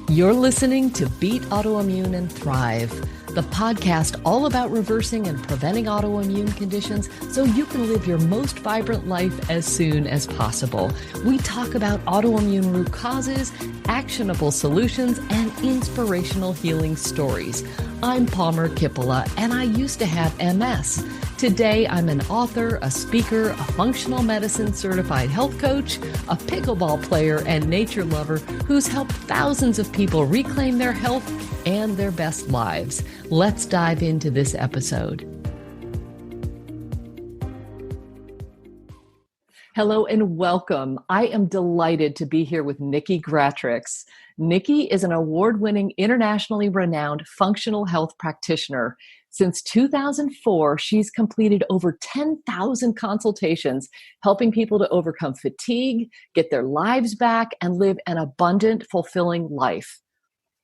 You're listening to Beat Autoimmune and Thrive, the podcast all about reversing and preventing autoimmune conditions so you can live your most vibrant life as soon as possible. We talk about autoimmune root causes, actionable solutions, and inspirational healing stories. I'm Palmer Kippola, and I used to have MS. Today, I'm an author, a speaker, a functional medicine certified health coach, a pickleball player, and nature lover who's helped thousands of people reclaim their health and their best lives. Let's dive into this episode. Hello and welcome. I am delighted to be here with Nikki Gratrix. Nikki is an award-winning, internationally renowned functional health practitioner. Since 2004, she's completed over 10,000 consultations, helping people to overcome fatigue, get their lives back, and live an abundant, fulfilling life.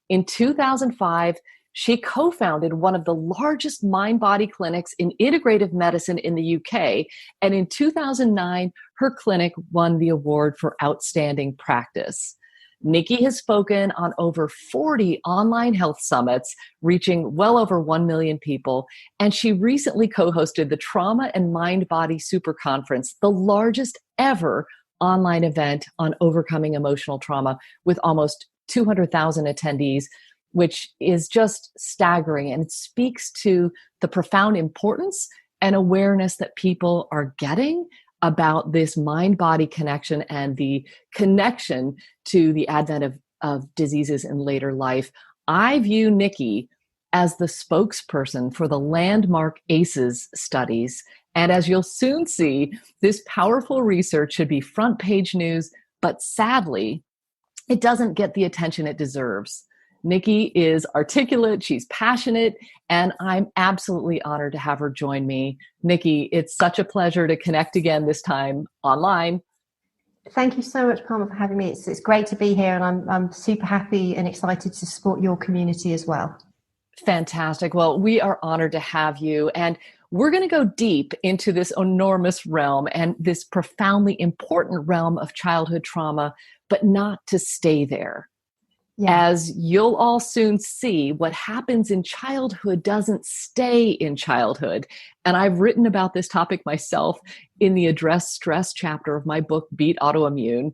In 2005, she co-founded one of the largest mind-body clinics in integrative medicine in the UK, and in 2009, her clinic won the award for outstanding practice. Nikki has spoken on over 40 online health summits, reaching well over 1 million people, and she recently co-hosted the Trauma and Mind Body Super Conference, the largest ever online event on overcoming emotional trauma, with almost 200,000 attendees, which is just staggering, and it speaks to the profound importance and awareness that people are getting about this mind-body connection and the connection to the advent of diseases in later life. I view Nikki as the spokesperson for the landmark ACEs studies. And as you'll soon see, this powerful research should be front page news, but sadly, it doesn't get the attention it deserves. Nikki is articulate, she's passionate, and I'm absolutely honored to have her join me. Nikki, it's such a pleasure to connect again, this time online. Thank you so much, Palmer, for having me. It's great to be here, and I'm super happy and excited to support your community as well. Fantastic. Well, we are honored to have you, and we're going to go deep into this enormous realm and this profoundly important realm of childhood trauma, but not to stay there. Yeah. As you'll all soon see, what happens in childhood doesn't stay in childhood. And I've written about this topic myself in the Address Stress chapter of my book, Beat Autoimmune,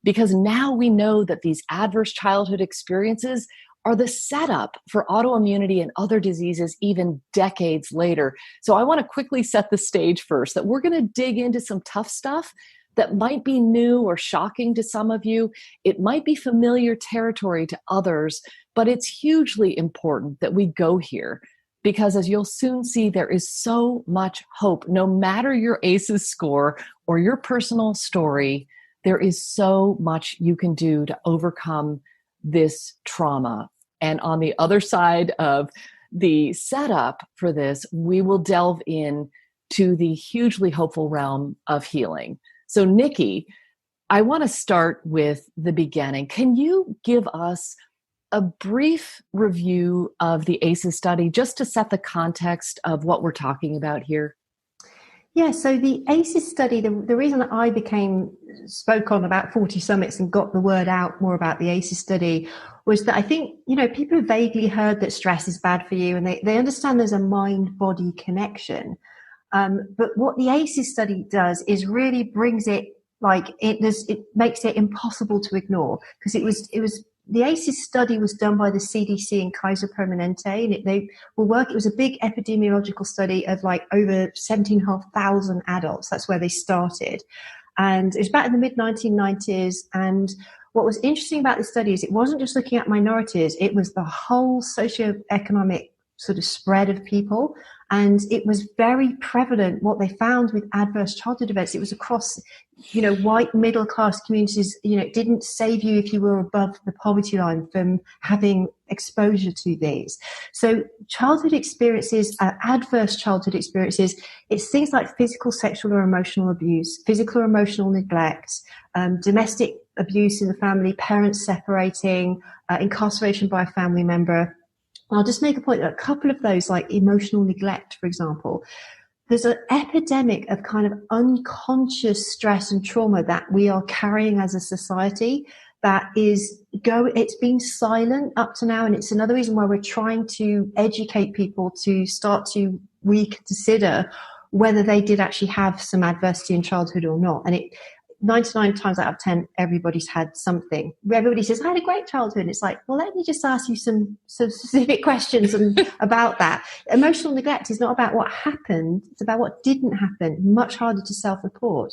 because now we know that these adverse childhood experiences are the setup for autoimmunity and other diseases even decades later. So I want to quickly set the stage first, that we're going to dig into some tough stuff that might be new or shocking to some of you. It might be familiar territory to others, but it's hugely important that we go here, because as you'll soon see, there is so much hope. No matter your ACEs score or your personal story, there is so much you can do to overcome this trauma. And on the other side of the setup for this, we will delve in to the hugely hopeful realm of healing. So Nikki, I want to start with the beginning. Can you give us a brief review of the ACEs study just to set the context of what we're talking about here? Yeah, so the ACEs study, the reason that I spoke on about 40 summits and got the word out more about the ACEs study was that I think, people have vaguely heard that stress is bad for you, and they understand there's a mind-body connection. But what the ACEs study does is really brings it it makes it impossible to ignore, because the ACEs study was done by the CDC and Kaiser Permanente, and it was a big epidemiological study of over 17,500 adults. That's where they started. And it was back in the mid 1990s. And what was interesting about this study is it wasn't just looking at minorities, it was the whole socioeconomic sort of spread of people. And it was very prevalent what they found with adverse childhood events. It was across, white middle class communities. It didn't save you if you were above the poverty line from having exposure to these. So childhood experiences, adverse childhood experiences, it's things like physical, sexual or emotional abuse, physical or emotional neglect, domestic abuse in the family, parents separating, incarceration by a family member. I'll just make a point that a couple of those, like emotional neglect, for example, there's an epidemic of kind of unconscious stress and trauma that we are carrying as a society that it's been silent up to now. And it's another reason why we're trying to educate people to start to reconsider whether they did actually have some adversity in childhood or not. And 99 times out of 10, everybody's had something. Everybody says, I had a great childhood. And it's like, well, let me just ask you some specific questions about that. Emotional neglect is not about what happened. It's about what didn't happen. Much harder to self-report.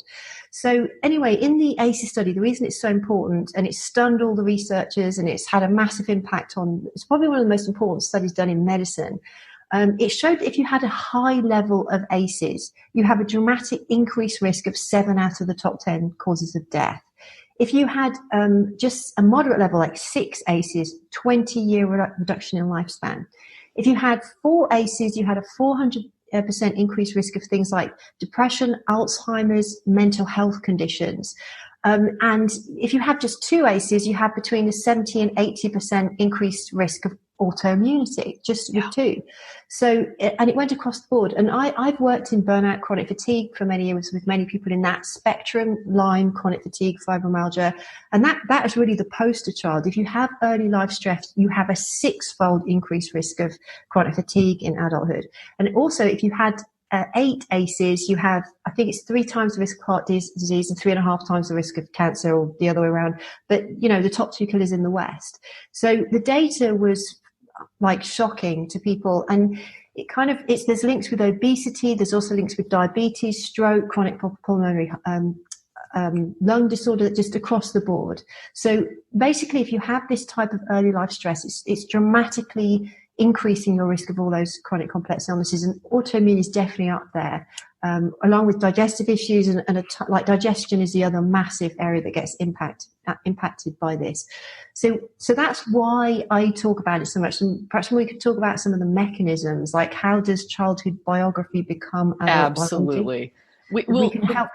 So anyway, in the ACEs study, the reason it's so important, and it's stunned all the researchers and it's had a massive impact it's probably one of the most important studies done in medicine. It showed that if you had a high level of ACEs, you have a dramatic increased risk of 7 out of the top 10 causes of death. If you had just a moderate level, like 6 ACEs, 20-year reduction in lifespan. If you had 4 ACEs, you had a 400% increased risk of things like depression, Alzheimer's, mental health conditions. And if you have just 2 ACEs, you have between a 70 and 80% increased risk of autoimmunity, just with 2. So, and it went across the board. And I've worked in burnout, chronic fatigue for many years with many people in that spectrum, Lyme, chronic fatigue, fibromyalgia. And that is really the poster child. If you have early life stress, you have a 6-fold increased risk of chronic fatigue in adulthood. And also, if you had 8 ACEs, you have, I think it's 3 times the risk of heart disease and 3.5 times the risk of cancer, or the other way around. But, the top 2 killers in the West. So the data was like shocking to people. And there's links with obesity. There's also links with diabetes, stroke, chronic pulmonary lung disorder, just across the board. So basically, if you have this type of early life stress, it's dramatically increasing your risk of all those chronic complex illnesses. And autoimmune is definitely up there, along with digestive issues. Like digestion is the other massive area that gets impacted by this. So that's why I talk about it so much. And perhaps we could talk about some of the mechanisms, like how does childhood biography become adult Absolutely. biography? We can help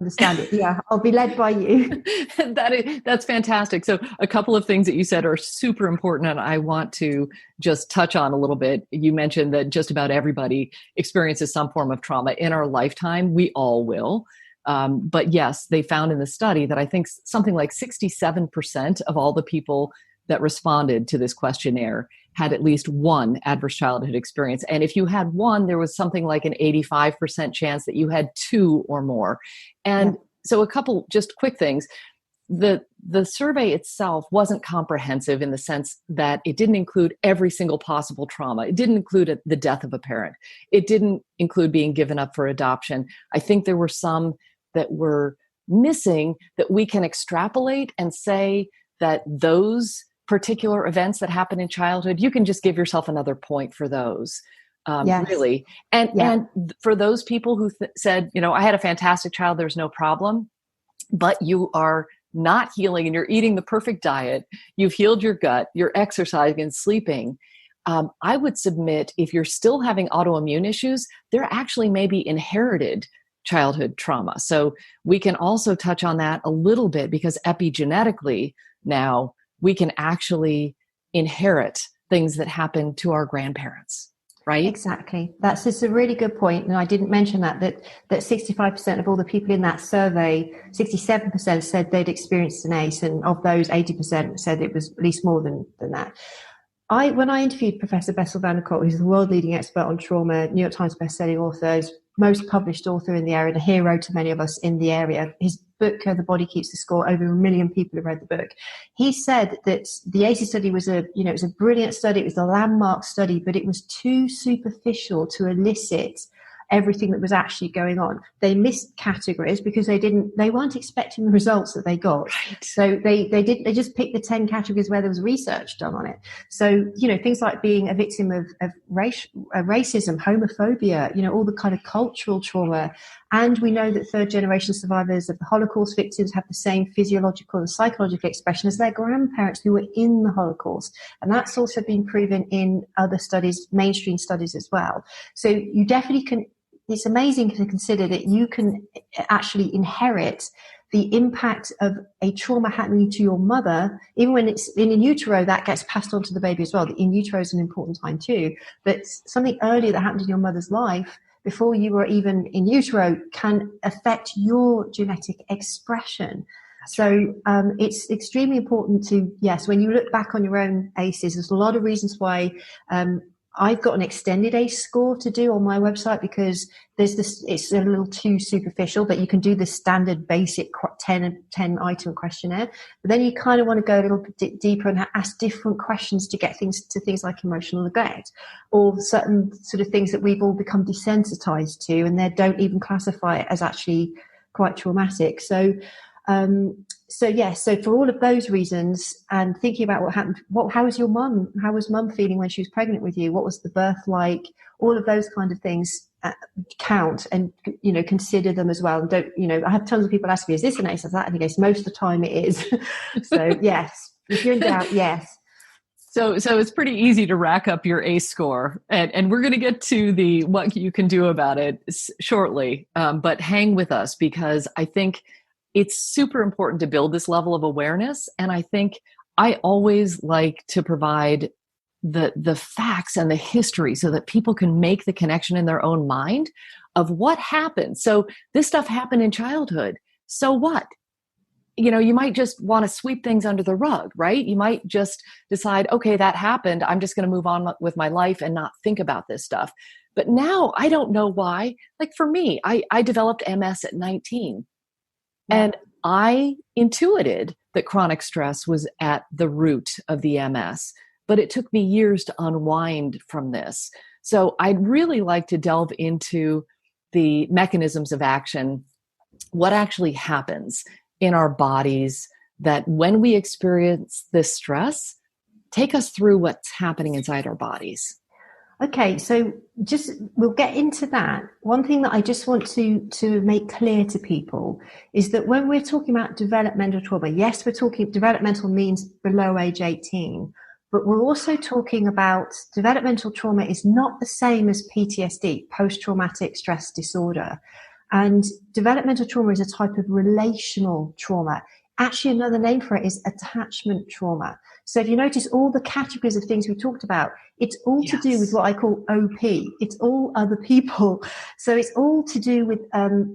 understand it. Yeah, I'll be led by you. That's fantastic. So a couple of things that you said are super important, and I want to just touch on a little bit. You mentioned that just about everybody experiences some form of trauma in our lifetime. We all will. But yes, they found in the study that I think something like 67% of all the people that responded to this questionnaire had at least one adverse childhood experience. And if you had one, there was something like an 85% chance that you had 2 or more. And so a couple just quick things. The survey itself wasn't comprehensive in the sense that it didn't include every single possible trauma. It didn't include the death of a parent. It didn't include being given up for adoption. I think there were some that were missing that we can extrapolate and say that those particular events that happen in childhood, you can just give yourself another point for those. Really. And for those people who said, I had a fantastic child, there's no problem, but you are not healing and you're eating the perfect diet, you've healed your gut, you're exercising and sleeping. I would submit if you're still having autoimmune issues, there actually may be inherited childhood trauma. So we can also touch on that a little bit, because epigenetically now we can actually inherit things that happen to our grandparents, right? Exactly. That's just a really good point. And I didn't mention that 65% of all the people in that survey, 67% said they'd experienced an ACE. And of those, 80% said it was at least more than that. When I interviewed Professor Bessel van der Kolk, who's the world leading expert on trauma, New York Times bestselling author, most published author in the area, and a hero to many of us in the area. His book, The Body Keeps the Score, over 1 million people have read the book. He said that the ACEs study was it was a brilliant study. It was a landmark study, but it was too superficial to elicit everything that was actually going on. They missed categories because they weren't expecting the results that they got. Right. So they just picked the 10 categories where there was research done on it. So, things like being a victim of racism, homophobia, all the kind of cultural trauma. And we know that 3rd generation survivors of the Holocaust victims have the same physiological and psychological expression as their grandparents who were in the Holocaust. And that's also been proven in other studies, mainstream studies as well. So you definitely can. It's amazing to consider that you can actually inherit the impact of a trauma happening to your mother, even when it's in utero, that gets passed on to the baby as well. The in utero is an important time too, but something earlier that happened in your mother's life before you were even in utero can affect your genetic expression. So it's extremely important to, yes, when you look back on your own ACEs, there's a lot of reasons why I've got an extended ACE score to do on my website, because there's this, it's a little too superficial, but you can do the standard basic 10 item questionnaire. But then you kind of want to go a little bit deeper and ask different questions to get things like emotional neglect, or certain sort of things that we've all become desensitized to, and they don't even classify it as actually quite traumatic. So so for all of those reasons, and thinking about what happened, how was your mum? How was mum feeling when she was pregnant with you? What was the birth like? All of those kind of things count, and consider them as well. And don't, I have tons of people ask me, is this an ACE? Is that an ACE? Most of the time it is. So yes, if you're in doubt, yes. So it's pretty easy to rack up your ACE score, and we're going to get to what you can do about it shortly. But hang with us, because I think it's super important to build this level of awareness. And I think I always like to provide the facts and the history so that people can make the connection in their own mind of what happened. So this stuff happened in childhood. So what? You might just want to sweep things under the rug, right? You might just decide, okay, that happened. I'm just going to move on with my life and not think about this stuff. But now I don't know why. Like for me, I developed MS at 19. And I intuited that chronic stress was at the root of the MS, but it took me years to unwind from this. So I'd really like to delve into the mechanisms of action, what actually happens in our bodies that when we experience this stress, take us through what's happening inside our bodies. Okay, so we'll get into that. One thing that I just want to make clear to people is that when we're talking about developmental trauma, yes, we're talking developmental means below age 18, but we're also talking about developmental trauma is not the same as PTSD, post-traumatic stress disorder. And developmental trauma is a type of relational trauma. Actually, another name for it is attachment trauma. So if you notice all the categories of things we talked about, it's all to do with what I call OP. It's all other people. So it's all to do with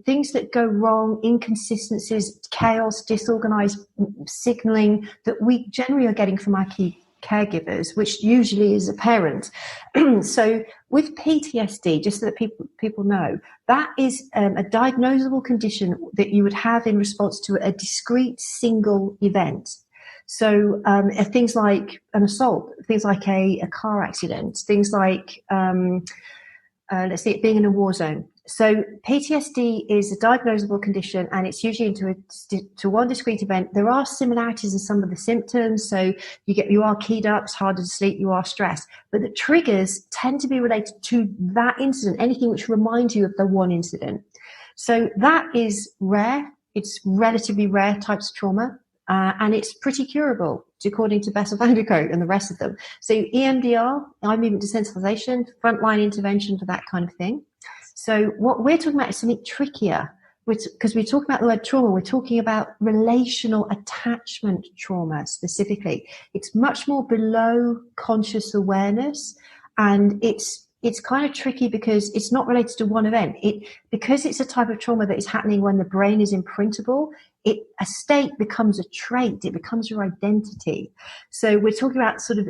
things that go wrong, inconsistencies, chaos, disorganized signaling that we generally are getting from our key caregivers, which usually is a parent. So with PTSD, just so that people know, that is a diagnosable condition that you would have in response to a discrete single event. So things like an assault, things like a car accident, things like, let's see, being in a war zone. So PTSD is a diagnosable condition, and it's usually to one discrete event. There are similarities in some of the symptoms. So you are keyed up, it's harder to sleep, you are stressed. But the triggers tend to be related to that incident, anything which reminds you of the one incident. So that is rare. It's relatively rare types of trauma. And it's pretty curable, according to Bessel van der Kolk and the rest of them. So EMDR, eye movement desensitization, frontline intervention for that kind of thing. So what we're talking about is something trickier, because we're talking about the word trauma. We're talking about relational attachment trauma specifically. It's much more below conscious awareness, and it's kind of tricky because it's not related to one event. Because it's a type of trauma that is happening when the brain is imprintable, a state becomes a trait. It becomes your identity. So we're talking about sort of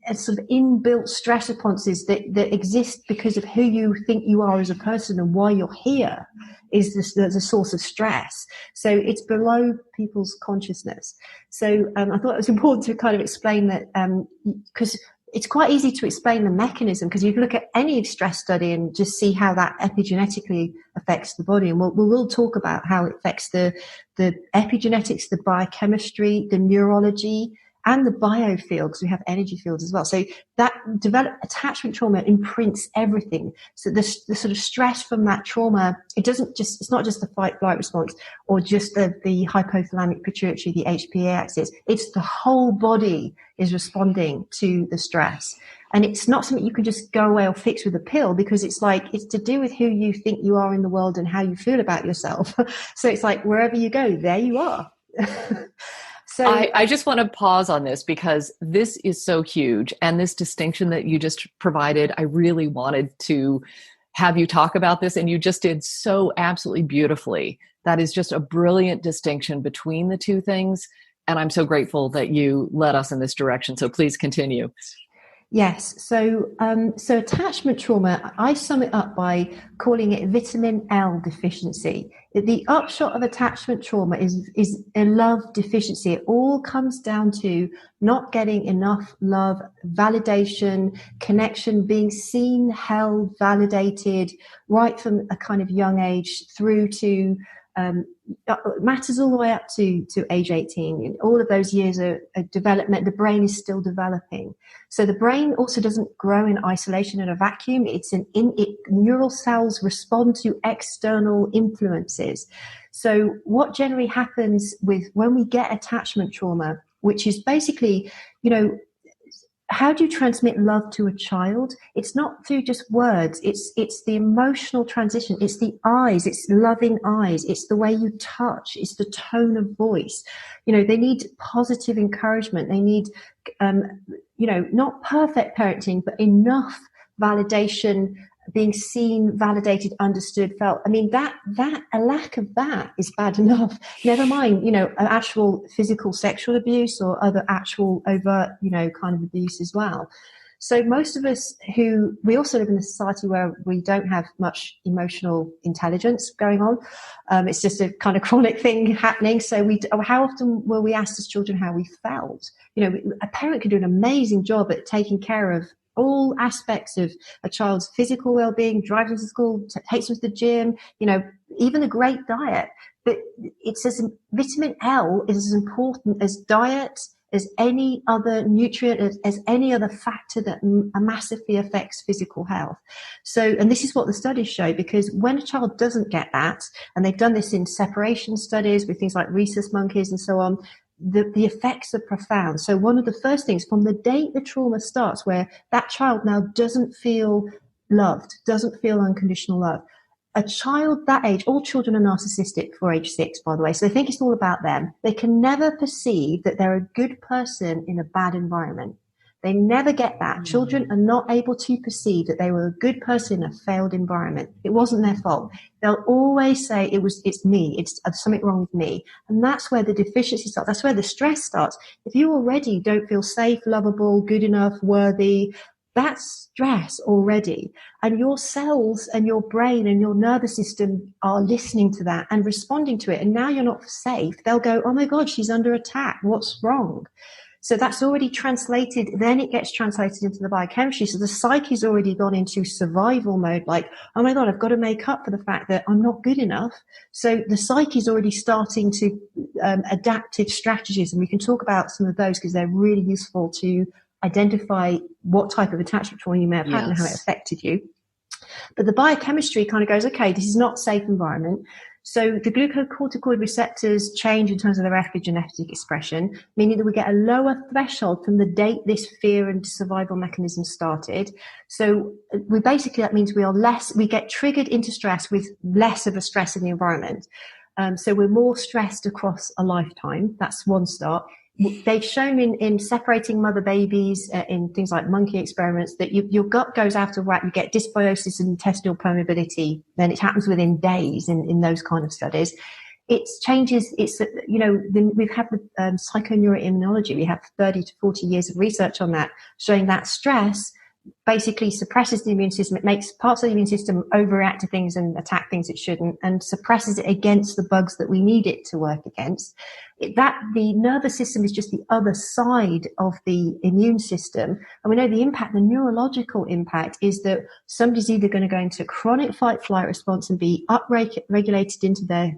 a sort of inbuilt stress responses that exist because of who you think you are as a person and why you're here is the source of stress. So it's below people's consciousness. So I thought it was important to kind of explain that, because it's quite easy to explain the mechanism, because you can look at any stress study and just see how that epigenetically affects the body. And we'll talk about how it affects the epigenetics, the biochemistry, the neurology, and the biofield, because we have energy fields as well. So that attachment trauma imprints everything. So the sort of stress from that trauma, it's not just the fight flight response or just the hypothalamic pituitary, the HPA axis. It's the whole body is responding to the stress. And it's not something you can just go away or fix with a pill, because it's to do with who you think you are in the world and how you feel about yourself. So it's like wherever you go, there you are. So I just want to pause on this, because this is so huge. And this distinction that you just provided, I really wanted to have you talk about this, and you just did so absolutely beautifully, That is just a brilliant distinction between the two things. And I'm so grateful that you led us in this direction. So please continue. Yes. So attachment trauma, I sum it up by calling it vitamin L deficiency. The upshot of attachment trauma is a love deficiency. It all comes down to not getting enough love, validation, connection, being seen, held, validated, right from a kind of young age through to matters all the way up to age 18. All of those years of development, the brain is still developing. So the brain also doesn't grow in isolation in a vacuum. Neural cells respond to external influences. So what generally happens when we get attachment trauma, which is basically, how do you transmit love to a child? It's not through just words. It's the emotional transition. It's the eyes. It's loving eyes. It's the way you touch. It's the tone of voice. They need positive encouragement. They need, not perfect parenting, but enough validation, being seen, validated, understood, felt. I mean, a lack of that is bad enough. Never mind, actual physical sexual abuse or other actual overt, kind of abuse as well. So most of us we also live in a society where we don't have much emotional intelligence going on. It's just a kind of chronic thing happening. So how often were we asked as children how we felt? A parent can do an amazing job at taking care of all aspects of a child's physical well-being, drives them to school, takes them to the gym, even a great diet. But vitamin L is as important as diet, as any other nutrient, as any other factor that massively affects physical health. So, and this is what the studies show, because when a child doesn't get that, and they've done this in separation studies with things like rhesus monkeys and so on, the effects are profound. So one of the first things from the date the trauma starts, where that child now doesn't feel loved, doesn't feel unconditional love. A child that age, all children are narcissistic before age 6, by the way, so they think it's all about them. They can never perceive that they're a good person in a bad environment. They never get that. Children are not able to perceive that they were a good person in a failed environment. It wasn't their fault. They'll always say it's me. It's something wrong with me. And that's where the deficiency starts. That's where the stress starts. If you already don't feel safe, lovable, good enough, worthy, that's stress already. And your cells and your brain and your nervous system are listening to that and responding to it. And now you're not safe. They'll go, oh my God, she's under attack. What's wrong? So that's already translated. Then it gets translated into the biochemistry. So the psyche's already gone into survival mode, like, oh my God, I've got to make up for the fact that I'm not good enough. So the psyche's already starting to adaptive strategies. And we can talk about some of those because they're really useful to identify what type of attachment trauma you may have had and how it affected you. But the biochemistry kind of goes, okay, this is not a safe environment. So the glucocorticoid receptors change in terms of their epigenetic expression, meaning that we get a lower threshold from the date this fear and survival mechanism started. So that means we get triggered into stress with less of a stress in the environment. So we're more stressed across a lifetime. That's one start. They've shown in separating mother babies in things like monkey experiments that your gut goes out of whack. You get dysbiosis and intestinal permeability. Then it happens within days in those kind of studies. It changes. We've had the psychoneuroimmunology. We have 30 to 40 years of research on that, showing that stress basically suppresses the immune system. It makes parts of the immune system overreact to things and attack things it shouldn't, and suppresses it against the bugs that we need it to work against. The nervous system is just the other side of the immune system. And we know the neurological impact is that somebody's either going to go into chronic fight-flight response and be upregulated into the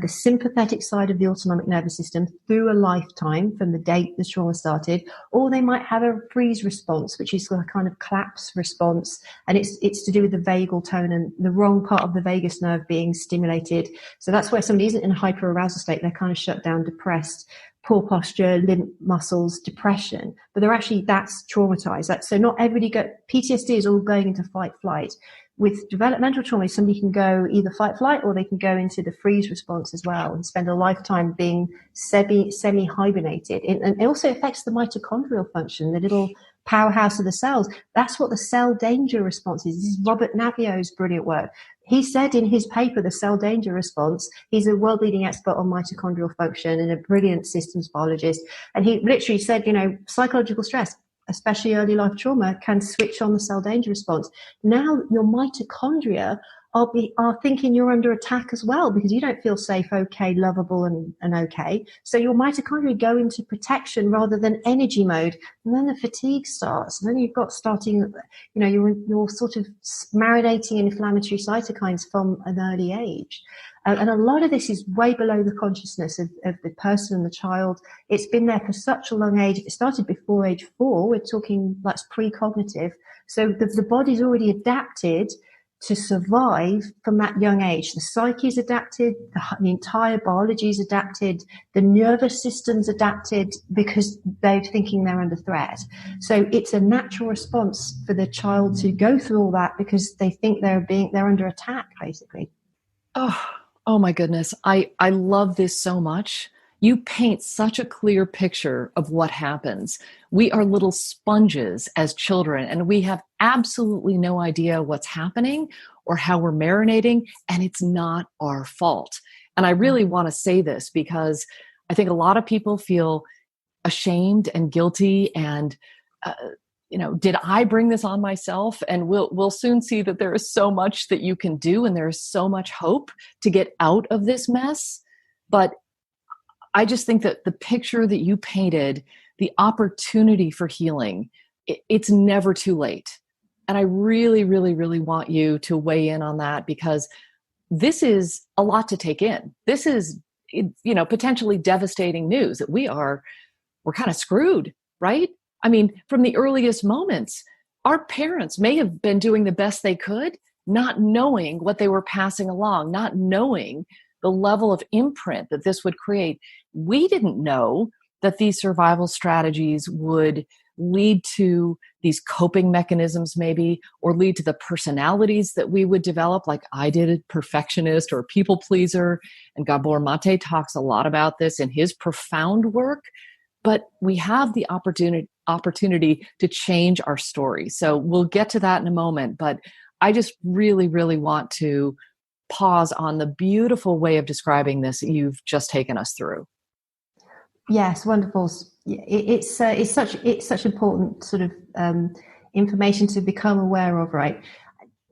sympathetic side of the autonomic nervous system through a lifetime from the date the trauma started, or they might have a freeze response, which is a kind of collapse response, and it's to do with the vagal tone and the wrong part of the vagus nerve being stimulated. So that's where somebody isn't in a hyperarousal state, they're kind of shut down, depressed, poor posture, limp muscles, depression, but that's traumatized. So not everybody PTSD is all going into fight-flight. With developmental trauma, somebody can go either fight-flight or they can go into the freeze response as well and spend a lifetime being semi-hibernated. And it also affects the mitochondrial function, the little powerhouse of the cells. That's what the cell danger response is. This is Robert Navio's brilliant work. he said in his paper, The Cell Danger Response, he's a world leading expert on mitochondrial function and a brilliant systems biologist. And he literally said, psychological stress, especially early life trauma, can switch on the cell danger response. Now your mitochondria are thinking you're under attack as well, because you don't feel safe, okay, lovable, and okay. So your mitochondria go into protection rather than energy mode. And then the fatigue starts. And then you've got you're sort of marinating inflammatory cytokines from an early age. And a lot of this is way below the consciousness of the person and the child. It's been there for such a long age. If it started before age 4, we're talking that's precognitive. So the body's already adapted to survive from that young age. The psyche is adapted, the entire biology is adapted, the nervous system's adapted because they're thinking they're under threat. So it's a natural response for the child to go through all that because they think they're under attack, basically. Oh my goodness. I love this so much. You paint such a clear picture of what happens. We are little sponges as children, and we have absolutely no idea what's happening or how we're marinating, and it's not our fault. And I really want to say this because I think a lot of people feel ashamed and guilty and did I bring this on myself? And we'll soon see that there is so much that you can do, and there is so much hope to get out of this mess. But I just think that the picture that you painted, the opportunity for healing, it's never too late. And I really, really, really want you to weigh in on that, because this is a lot to take in. This is, potentially devastating news that we're kind of screwed, right? I mean, from the earliest moments, our parents may have been doing the best they could, not knowing what they were passing along, not knowing the level of imprint that this would create. We didn't know that these survival strategies would lead to these coping mechanisms maybe, or lead to the personalities that we would develop, like I did, a perfectionist or a people pleaser. And Gabor Mate talks a lot about this in his profound work. But we have the opportunity to change our story. So we'll get to that in a moment. But I just really, really want to pause on the beautiful way of describing this that you've just taken us through. Yes, wonderful. It's such important sort of information to become aware of, right?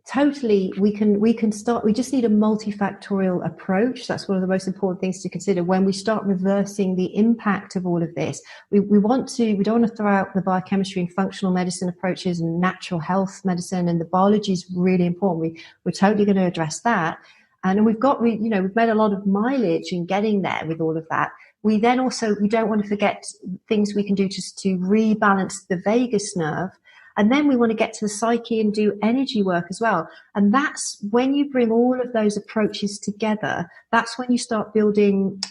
Totally, we can start. We just need a multifactorial approach. That's one of the most important things to consider when we start reversing the impact of all of this. We don't want to throw out the biochemistry and functional medicine approaches and natural health medicine, and the biology is really important. We're totally going to address that, and we've made a lot of mileage in getting there with all of that. We don't want to forget things we can do just to rebalance the vagus nerve. And then we want to get to the psyche and do energy work as well. And that's when you bring all of those approaches together, that's when you start building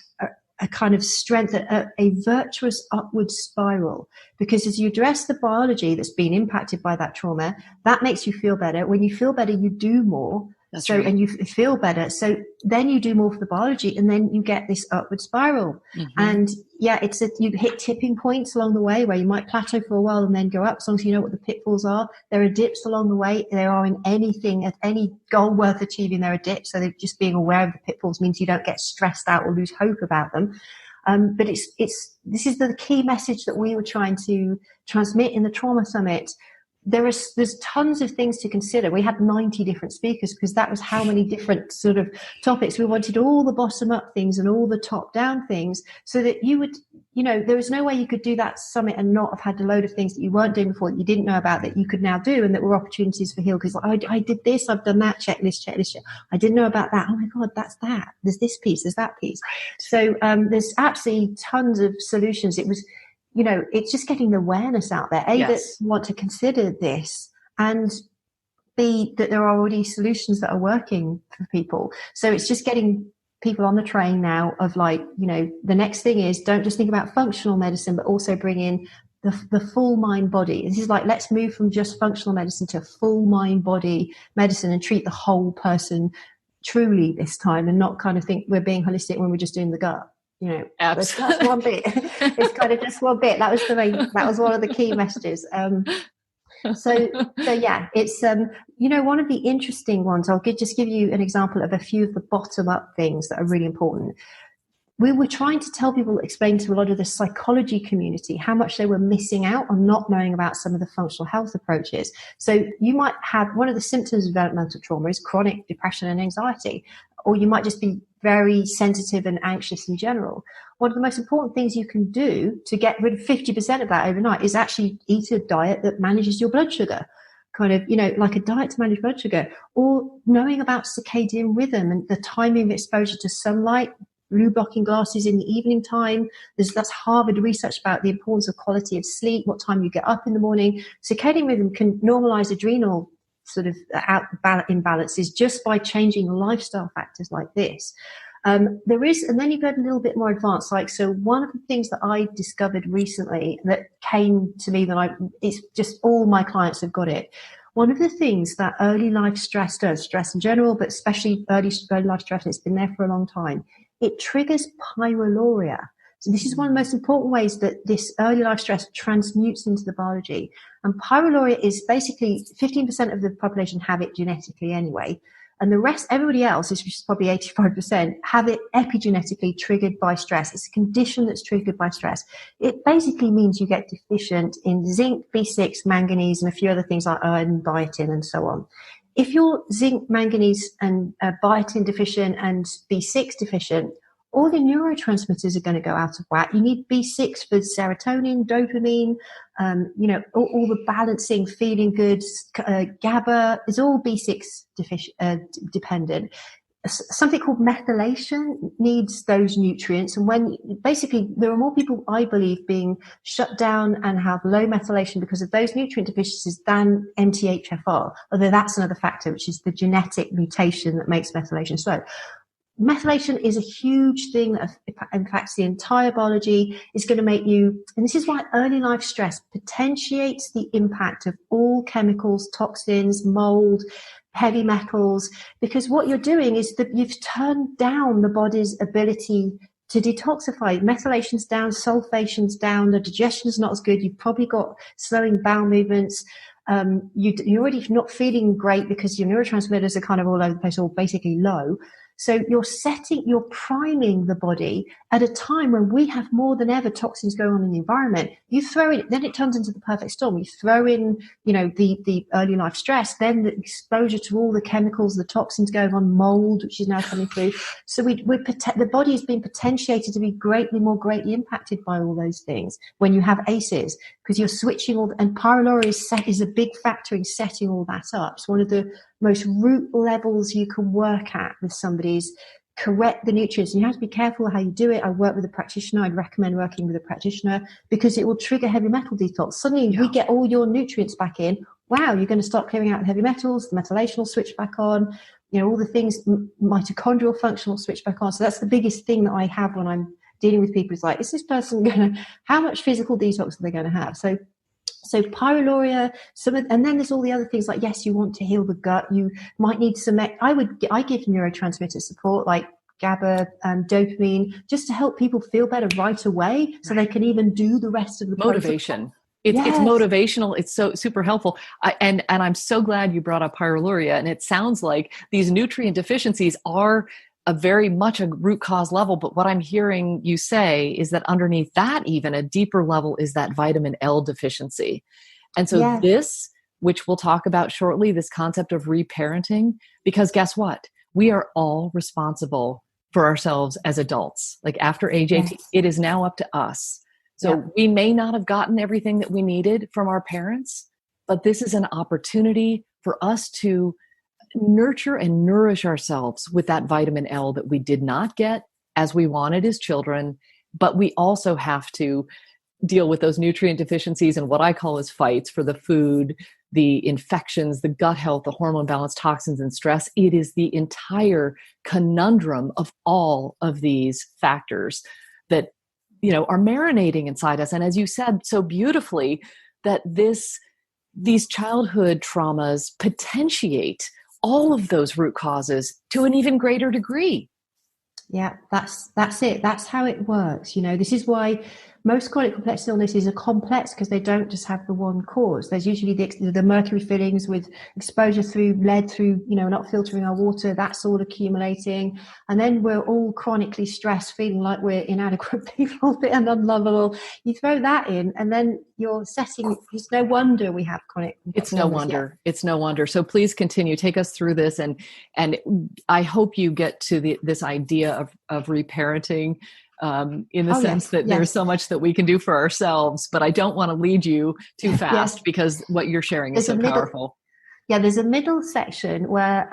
a kind of strength, a virtuous upward spiral. Because as you address the biology that's been impacted by that trauma, that makes you feel better. When you feel better, you do more. That's right. And you feel better. So then you do more for the biology, and then you get this upward spiral. Mm-hmm. And you hit tipping points along the way where you might plateau for a while and then go up, as long as you know what the pitfalls are. There are dips along the way. There are in anything, at any goal worth achieving, there are dips. So just being aware of the pitfalls means you don't get stressed out or lose hope about them. But this is the key message that we were trying to transmit in the Trauma Summit. There's tons of things to consider. We had 90 different speakers because that was how many different sort of topics. We wanted all the bottom up things and all the top down things, so that you would, there was no way you could do that summit and not have had a load of things that you weren't doing before, that you didn't know about, that you could now do, and that were opportunities for heal. Because I did this, I've done that, checklist. I didn't know about that. Oh my God, that's that. There's this piece, there's that piece. So there's absolutely tons of solutions. It was, it's just getting the awareness out there. Yes. That you want to consider this, and B, that there are already solutions that are working for people. So it's just getting people on the train now of the next thing is, don't just think about functional medicine, but also bring in the full mind body. This is let's move from just functional medicine to full mind body medicine and treat the whole person truly this time, and not kind of think we're being holistic when we're just doing the gut. That's one bit. It's kind of just one bit. That was one of the key messages. So yeah, it's one of the interesting ones. I'll just give you an example of a few of the bottom up things that are really important. We were trying to tell people, explain to a lot of the psychology community how much they were missing out on not knowing about some of the functional health approaches. So you might have one of the symptoms of developmental trauma is chronic depression and anxiety, or you might just be very sensitive and anxious in general. One of the most important things you can do to get rid of 50% of that overnight is actually eat a diet that manages your blood sugar. Kind of, like a diet to manage blood sugar, or knowing about circadian rhythm and the timing of exposure to sunlight, blue blocking glasses in the evening time. That's Harvard research about the importance of quality of sleep, what time you get up in the morning. Circadian rhythm can normalize adrenal sort of imbalances just by changing lifestyle factors like this. And then you go a little bit more advanced. So one of the things that I discovered recently that came to me it's just all my clients have got it. One of the things that early life stress does, stress in general, but especially early life stress, and it's been there for a long time, it triggers pyroluria. So this is one of the most important ways that this early life stress transmutes into the biology. And pyroluria is basically 15% of the population have it genetically anyway. And the rest, everybody else, which is probably 85%, have it epigenetically triggered by stress. It's a condition that's triggered by stress. It basically means you get deficient in zinc, B6, manganese, and a few other things like iron, biotin, and so on. If you're zinc, manganese, and biotin deficient and B6 deficient, all the neurotransmitters are going to go out of whack. You need B6 for serotonin, dopamine, all the balancing, feeling good, GABA is all B6 dependent. Something called methylation needs those nutrients. And when basically there are more people, I believe, being shut down and have low methylation because of those nutrient deficiencies than MTHFR, although that's another factor, which is the genetic mutation that makes methylation slow. Methylation is a huge thing that impacts the entire biology. It's going to make you, and this is why early life stress potentiates the impact of all chemicals, toxins, mold, heavy metals, because what you're doing is that you've turned down the body's ability to detoxify. Methylation's down, sulfation's down, the digestion's not as good. You've probably got slowing bowel movements. You're already not feeling great because your neurotransmitters are kind of all over the place or basically low. So you're priming the body at a time when we have more than ever toxins going on in the environment. You throw in, then it turns into the perfect storm. You throw in, the early life stress, then the exposure to all the chemicals, the toxins going on, mold, which is now coming through. So the body is being potentiated to be more greatly impacted by all those things when you have ACEs, because you're switching and pyroluria is a big factor in setting all that up. It's one of the most root levels you can work at with somebody's correct the nutrients. And you have to be careful how you do it. I work with a practitioner. I'd recommend working with a practitioner because it will trigger heavy metal detox. Suddenly we get all your nutrients back in. Wow, you're going to start clearing out the heavy metals. The methylation will switch back on. All the things, mitochondrial function will switch back on. So that's the biggest thing that I have when I'm dealing with people. Is like, is this person how much physical detox are they going to have? So pyroluria, and then there's all the other things like, yes, you want to heal the gut. You might need I give neurotransmitter support like GABA and dopamine just to help people feel better right away so they can even do the rest of the motivation. It's motivational. It's so super helpful. And I'm so glad you brought up pyroluria. And it sounds like these nutrient deficiencies are very much a root cause level. But what I'm hearing you say is that underneath that, even a deeper level, is that vitamin L deficiency. And so this, which we'll talk about shortly, this concept of reparenting, because guess what? We are all responsible for ourselves as adults. Like after age 18, it is now up to us. So we may not have gotten everything that we needed from our parents, but this is an opportunity for us to nurture and nourish ourselves with that vitamin L that we did not get as we wanted as children. But we also have to deal with those nutrient deficiencies and what I call as fights for the food, the infections, the gut health, the hormone balance, toxins, and stress. It is the entire conundrum of all of these factors that are marinating inside us. And as you said so beautifully, that these childhood traumas potentiate all of those root causes to an even greater degree. Yeah, that's it. That's how it works. This is why most chronic complex illnesses are complex because they don't just have the one cause. There's usually the mercury fillings with exposure through lead, through, not filtering our water. That's all accumulating. And then we're all chronically stressed, feeling like we're inadequate people and unlovable. You throw that in, and then you're setting, it's no wonder we have chronic complex illness. It's no wonder. So please continue. Take us through this. And I hope you get to this idea of reparenting, in the sense that there's so much that we can do for ourselves, but I don't want to lead you too fast because what you're sharing is so powerful. Yeah, there's a middle section where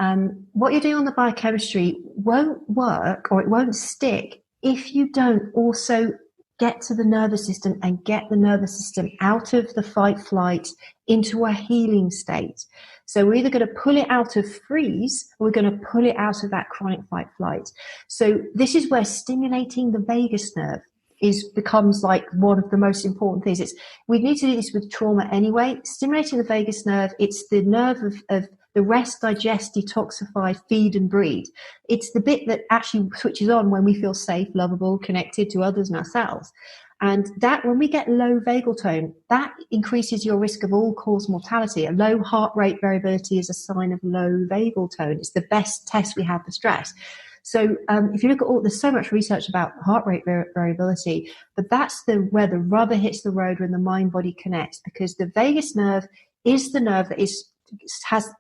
what you're doing on the biochemistry won't work, or it won't stick, if you don't also get to the nervous system and get the nervous system out of the fight flight into a healing state. So we're either going to pull it out of freeze, or we're going to pull it out of that chronic fight flight. So this is where stimulating the vagus nerve becomes like one of the most important things. We need to do this with trauma anyway. Stimulating the vagus nerve, it's the nerve of the rest, digest, detoxify, feed and breed. It's the bit that actually switches on when we feel safe, lovable, connected to others and ourselves. And that, when we get low vagal tone, that increases your risk of all-cause mortality. A low heart rate variability is a sign of low vagal tone. It's the best test we have for stress. So if you look at there's so much research about heart rate variability, but that's where the rubber hits the road when the mind-body connects, because the vagus nerve is the nerve that has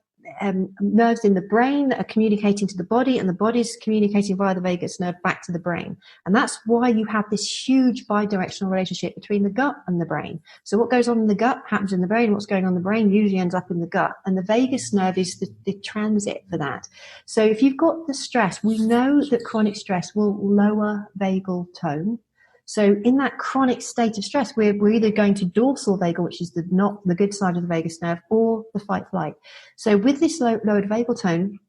nerves in the brain that are communicating to the body, and the body's communicating via the vagus nerve back to the brain. And that's why you have this huge bidirectional relationship between the gut and the brain. So what goes on in the gut happens in the brain. What's going on in the brain usually ends up in the gut. And the vagus nerve is the transit for that. So if you've got the stress, we know that chronic stress will lower vagal tone. So in that chronic state of stress, we're either going to dorsal vagal, which is not the good side of the vagus nerve, or the fight flight. So with this lowered vagal tone,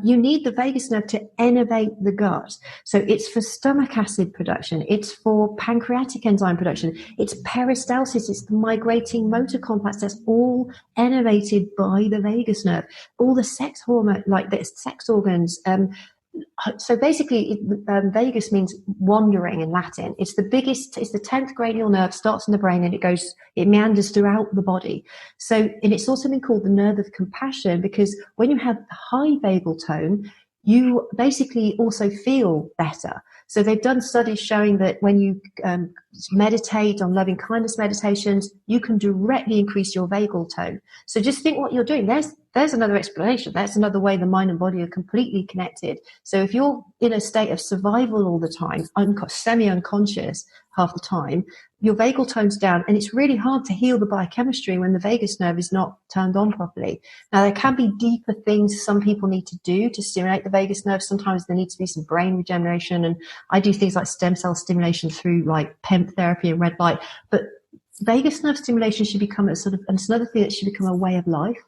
you need the vagus nerve to innervate the gut. So it's for stomach acid production. It's for pancreatic enzyme production. It's peristalsis. It's the migrating motor complex. That's all innervated by the vagus nerve. All the sex hormone, like the sex organs, so basically, vagus means wandering in Latin. It's the 10th cranial nerve, starts in the brain, and it meanders throughout the body. So, and it's also been called the nerve of compassion, because when you have high vagal tone, you basically also feel better. So they've done studies showing that when you meditate on loving kindness meditations, you can directly increase your vagal tone. So just think what you're doing. There's another explanation. That's another way the mind and body are completely connected. So if you're in a state of survival all the time, semi-unconscious half the time, your vagal tone's down, and it's really hard to heal the biochemistry when the vagus nerve is not turned on properly. Now, there can be deeper things some people need to do to stimulate the vagus nerve. Sometimes there needs to be some brain regeneration, and I do things like stem cell stimulation through like PEMP therapy and red light. But vagus nerve stimulation should become and it's another thing that should become a way of life.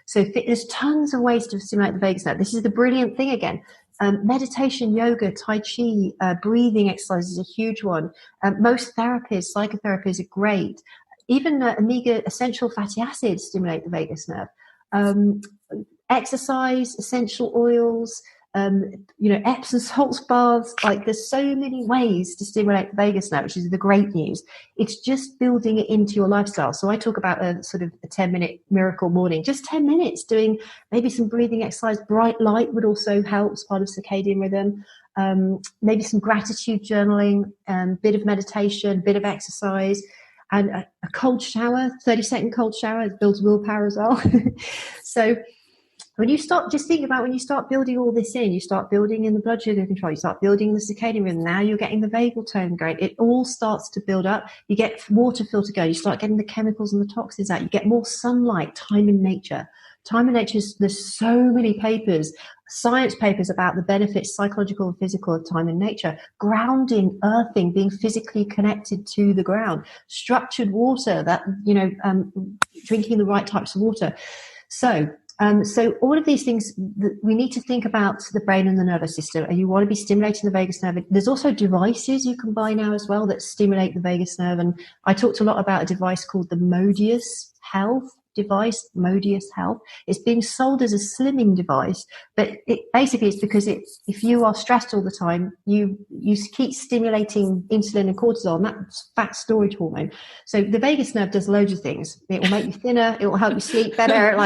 So there's tons of ways to stimulate the vagus nerve. This is the brilliant thing again. Meditation, yoga, Tai Chi, breathing exercise is a huge one. Most therapies, psychotherapies are great. Even omega essential fatty acids stimulate the vagus nerve. Exercise, essential oils, Epsom salts baths. Like, there's so many ways to stimulate the vagus nerve, which is the great news. It's just building it into your lifestyle. So I talk about a 10-minute miracle morning, just 10 minutes doing maybe some breathing exercise. Bright light would also help as part of circadian rhythm. Maybe some gratitude journaling, bit of meditation, bit of exercise, and a cold shower, 30-second cold shower. It builds willpower as well. So when you start building all this in, you start building in the blood sugar control, you start building the circadian rhythm. Now you're getting the vagal tone great. It all starts to build up. You get water filter going. You start getting the chemicals and the toxins out. You get more sunlight, time in nature. Time in nature, there's so many papers, science papers about the benefits, psychological and physical, of time in nature. Grounding, earthing, being physically connected to the ground. Structured water, drinking the right types of water. So all of these things, we need to think about the brain and the nervous system, and you want to be stimulating the vagus nerve. There's also devices you can buy now as well that stimulate the vagus nerve. And I talked a lot about a device called the Modius Health device, Modius Health. It's being sold as a slimming device, but it's because if you are stressed all the time, you keep stimulating insulin and cortisol, and that's fat storage hormone. So the vagus nerve does loads of things. It will make you thinner. It will help you sleep better.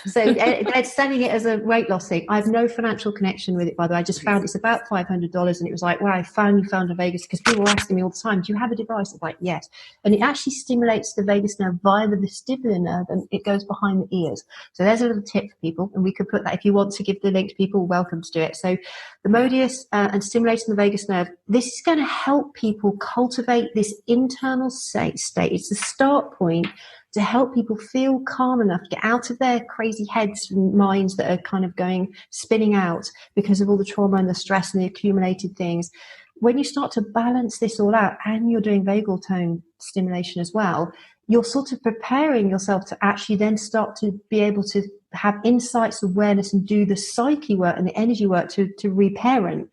So they're selling it as a weight loss thing. I have no financial connection with it, by the way. I just found it's about $500, and it was like, wow, I finally found a vagus, because people were asking me all the time, do you have a device? I'm like, yes. And it actually stimulates the vagus nerve via the vestibular nerve, and it goes behind the ears. So there's a little tip for people, and we could put that, if you want to give the link to people, welcome to do it. So the Modius and stimulating the vagus nerve, this is going to help people cultivate this internal state. It's the start point to help people feel calm enough to get out of their crazy heads and minds that are kind of spinning out because of all the trauma and the stress and the accumulated things. When you start to balance this all out, and you're doing vagal tone stimulation as well, you're sort of preparing yourself to actually then start to be able to have insights, awareness, and do the psyche work and the energy work to reparent.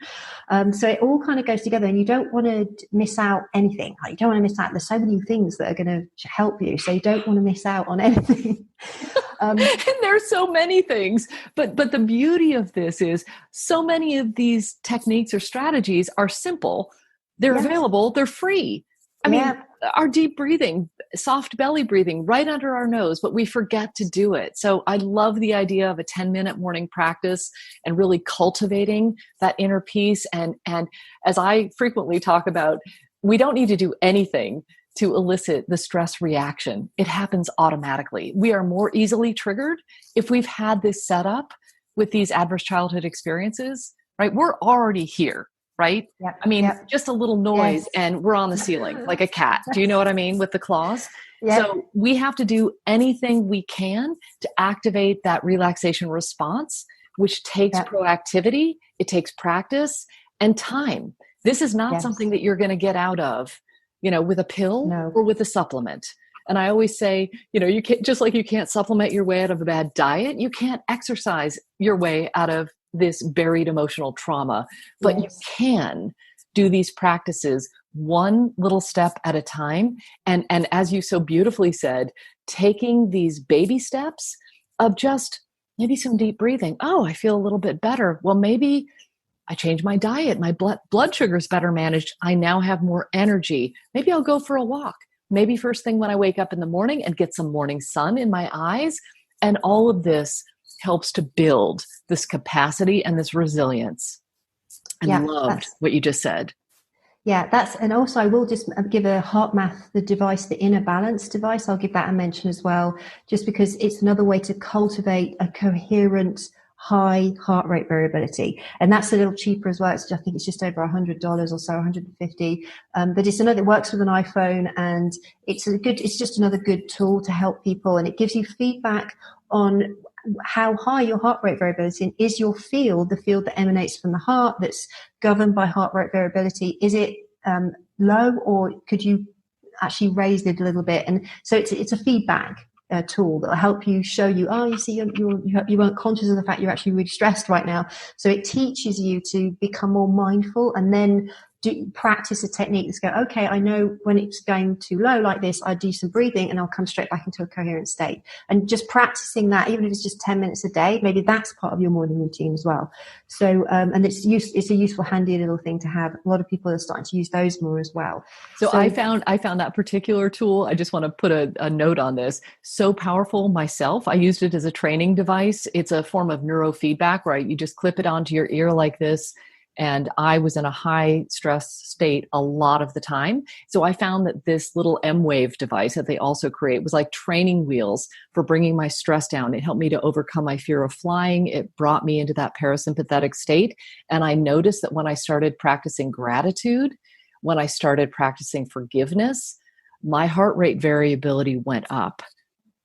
So it all kind of goes together, and you don't want to miss out anything. You don't want to miss out. There's so many things that are going to help you, so you don't want to miss out on anything. And there's so many things, but the beauty of this is so many of these techniques or strategies are simple. They're available. They're free. I mean, our deep breathing, soft belly breathing right under our nose, but we forget to do it. So I love the idea of a 10-minute morning practice and really cultivating that inner peace. And as I frequently talk about, we don't need to do anything to elicit the stress reaction. It happens automatically. We are more easily triggered if we've had this set up with these adverse childhood experiences, right? We're already here, right? Yep. I mean, just a little noise and we're on the ceiling like a cat. Do you know what I mean? With the claws. Yep. So we have to do anything we can to activate that relaxation response, which takes proactivity, it takes practice and time. This is not something that you're going to get out of, with a pill or with a supplement. And I always say, you can't, just like you can't supplement your way out of a bad diet, you can't exercise your way out of this buried emotional trauma, but you can do these practices one little step at a time. And as you so beautifully said, taking these baby steps of just maybe some deep breathing. Oh, I feel a little bit better. Well, maybe I changed my diet. My blood sugar is better managed. I now have more energy. Maybe I'll go for a walk. Maybe first thing when I wake up in the morning and get some morning sun in my eyes. And all of this helps to build this capacity and this resilience. I loved what you just said. Yeah, and also I will just give a HeartMath, the device, the inner balance device. I'll give that a mention as well, just because it's another way to cultivate a coherent, high heart rate variability. And that's a little cheaper as well. I think it's just over $100 or so, $150. But it works with an iPhone, and it's just another good tool to help people. And it gives you feedback on how high your heart rate variability is. Your field, the field that emanates from the heart, that's governed by heart rate variability, is it low, or could you actually raise it a little bit? And so it's a feedback tool that will help you, show you, you see, you weren't conscious of the fact you're actually really stressed right now. So it teaches you to become more mindful, and then practice a technique that's okay, I know when it's going too low like this, I do some breathing and I'll come straight back into a coherent state. And just practicing that, even if it's just 10 minutes a day, maybe that's part of your morning routine as well. So, and it's a useful, handy little thing to have. A lot of people are starting to use those more as well. So I found that particular tool, I just want to put a note on this, so powerful myself. I used it as a training device. It's a form of neurofeedback, right? You just clip it onto your ear like this. And I was in a high stress state a lot of the time. So I found that this little M-Wave device that they also create was like training wheels for bringing my stress down. It helped me to overcome my fear of flying. It brought me into that parasympathetic state. And I noticed that when I started practicing gratitude, when I started practicing forgiveness, my heart rate variability went up.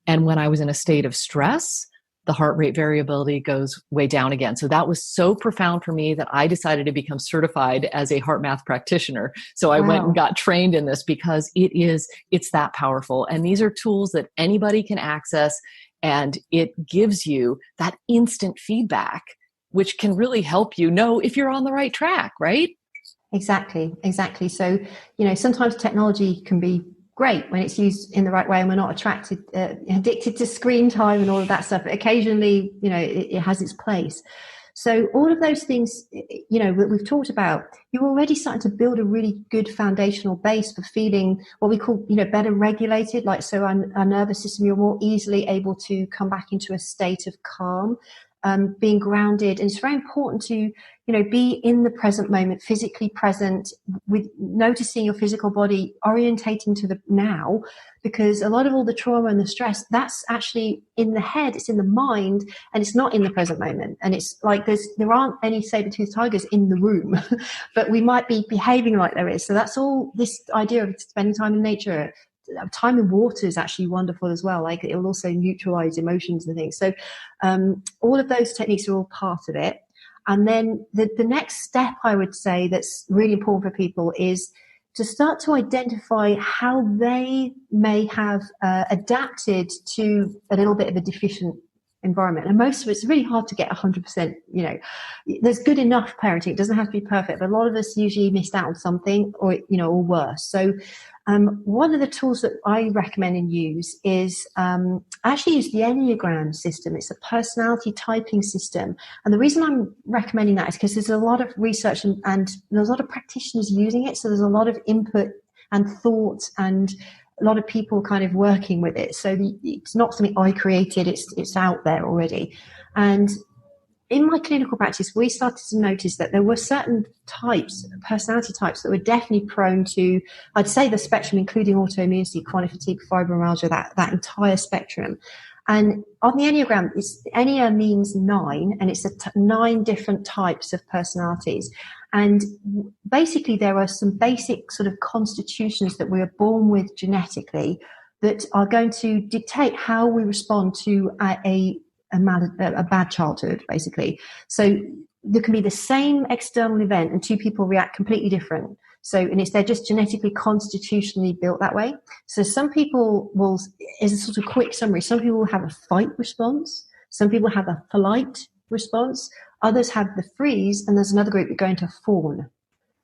And when I was in a state of stress, the heart rate variability goes way down again. So that was so profound for me that I decided to become certified as a HeartMath practitioner. So I went and got trained in this because it's that powerful. And these are tools that anybody can access, and it gives you that instant feedback, which can really help you know if you're on the right track, right? Exactly. So, sometimes technology can be great when it's used in the right way and we're not addicted to screen time and all of that stuff. But occasionally, it has its place. So all of those things, that we've talked about, you're already starting to build a really good foundational base for feeling what we call, better regulated. Like, so our nervous system, you're more easily able to come back into a state of calm, being grounded. And it's very important to, be in the present moment, physically present, with noticing your physical body, orientating to the now, because a lot of all the trauma and the stress, that's actually in the head, it's in the mind, and it's not in the present moment. And it's like there aren't any saber-toothed tigers in the room, but we might be behaving like there is. So that's all this idea of spending time in nature. Time in water is actually wonderful as well. Like, it will also neutralize emotions and things. So all of those techniques are all part of it. And then the next step, I would say, that's really important for people is to start to identify how they may have adapted to a little bit of a deficient environment. And most of it's really hard to get 100%, there's good enough parenting. It doesn't have to be perfect, but a lot of us usually missed out on something or worse. So one of the tools that I recommend and use is I actually use the Enneagram system. It's a personality typing system. And the reason I'm recommending that is because there's a lot of research and there's a lot of practitioners using it. So there's a lot of input and thought and a lot of people kind of working with it. So it's not something I created. It's out there already. And in my clinical practice, we started to notice that there were certain types, personality types, that were definitely prone to, I'd say, the spectrum, including autoimmunity, chronic fatigue, fibromyalgia, that entire spectrum. And on the Enneagram, Ennea means 9, and it's 9 different types of personalities. And basically, there are some basic sort of constitutions that we are born with genetically that are going to dictate how we respond to a bad childhood, basically. So there can be the same external event and two people react completely different. So, and they're just genetically, constitutionally built that way. So some people will, as a sort of quick summary, some people will have a fight response. Some people have a flight response. Others have the freeze. And there's another group that go into fawn.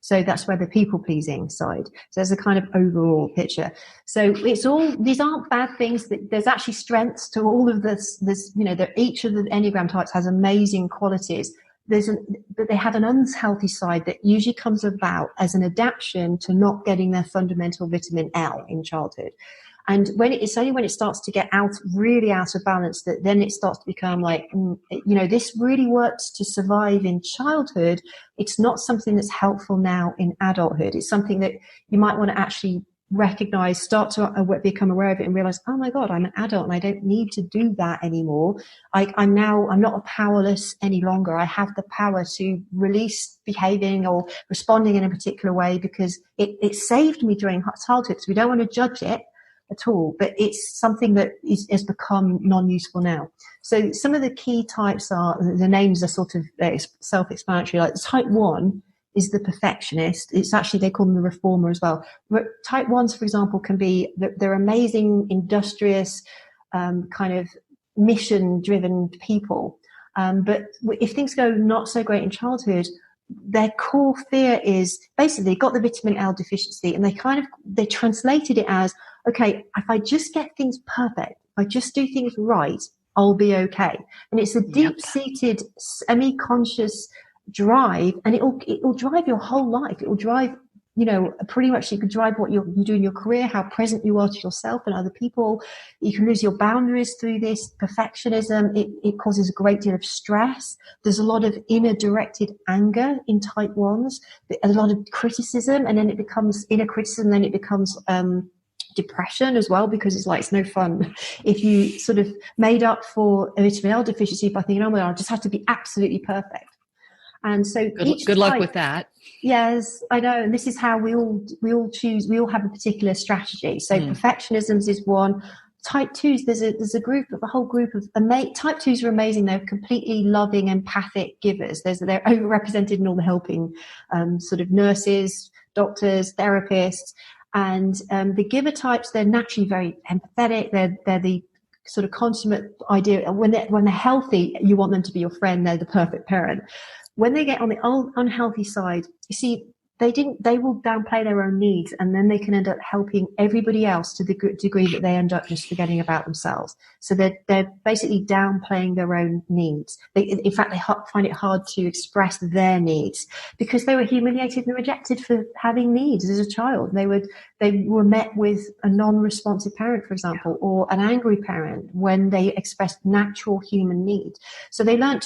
So that's where the people-pleasing side. So there's a kind of overall picture. So it's all, these aren't bad things. There's actually strengths to all of this, each of the Enneagram types has amazing qualities. But they have an unhealthy side that usually comes about as an adaptation to not getting their fundamental vitamin L in childhood. And it's only when it starts to get really out of balance that then it starts to become like, this really works to survive in childhood. It's not something that's helpful now in adulthood. It's something that you might want to actually recognize, start to become aware of it and realize, oh my God, I'm an adult and I don't need to do that anymore. I'm not powerless any longer. I have the power to release behaving or responding in a particular way because it saved me during childhood. So we don't want to judge it at all, but it's something that has become non-useful now. So some of the key types are, the names are sort of self-explanatory. Like type 1 is the perfectionist. It's actually, they call them the reformer as well. Type 1s, for example, can be, they're amazing, industrious, kind of mission-driven people. But if things go not so great in childhood, their core fear is basically they got the vitamin L deficiency and they translated it as, okay, if I just get things perfect, if I just do things right, I'll be okay. And it's a deep-seated, semi-conscious drive, and it'll drive your whole life. It will drive, pretty much you can drive what you do in your career, how present you are to yourself and other people. You can lose your boundaries through this perfectionism. It causes a great deal of stress. There's a lot of inner directed anger in type 1s, a lot of criticism, and then it becomes inner criticism, then it becomes depression as well, because it's no fun if you sort of made up for a vitamin L deficiency by thinking, oh my God, I just have to be absolutely perfect. And so good luck with that. Yes, I know. And this is how we all choose. We all have a particular strategy. So perfectionism is one. Type 2s, there's a whole group of type 2s are amazing. They're completely loving, empathic givers. They're overrepresented in all the helping sort of nurses, doctors, therapists. And the giver types, they're naturally very empathetic. They're the sort of consummate idea. When they're healthy, you want them to be your friend. They're the perfect parent. When they get on the unhealthy side, you see, they will downplay their own needs, and then they can end up helping everybody else to the degree that they end up just forgetting about themselves. So they're basically downplaying their own needs. In fact, they find it hard to express their needs because they were humiliated and rejected for having needs as a child. They were met with a non-responsive parent, for example, or an angry parent when they expressed natural human needs. So they learned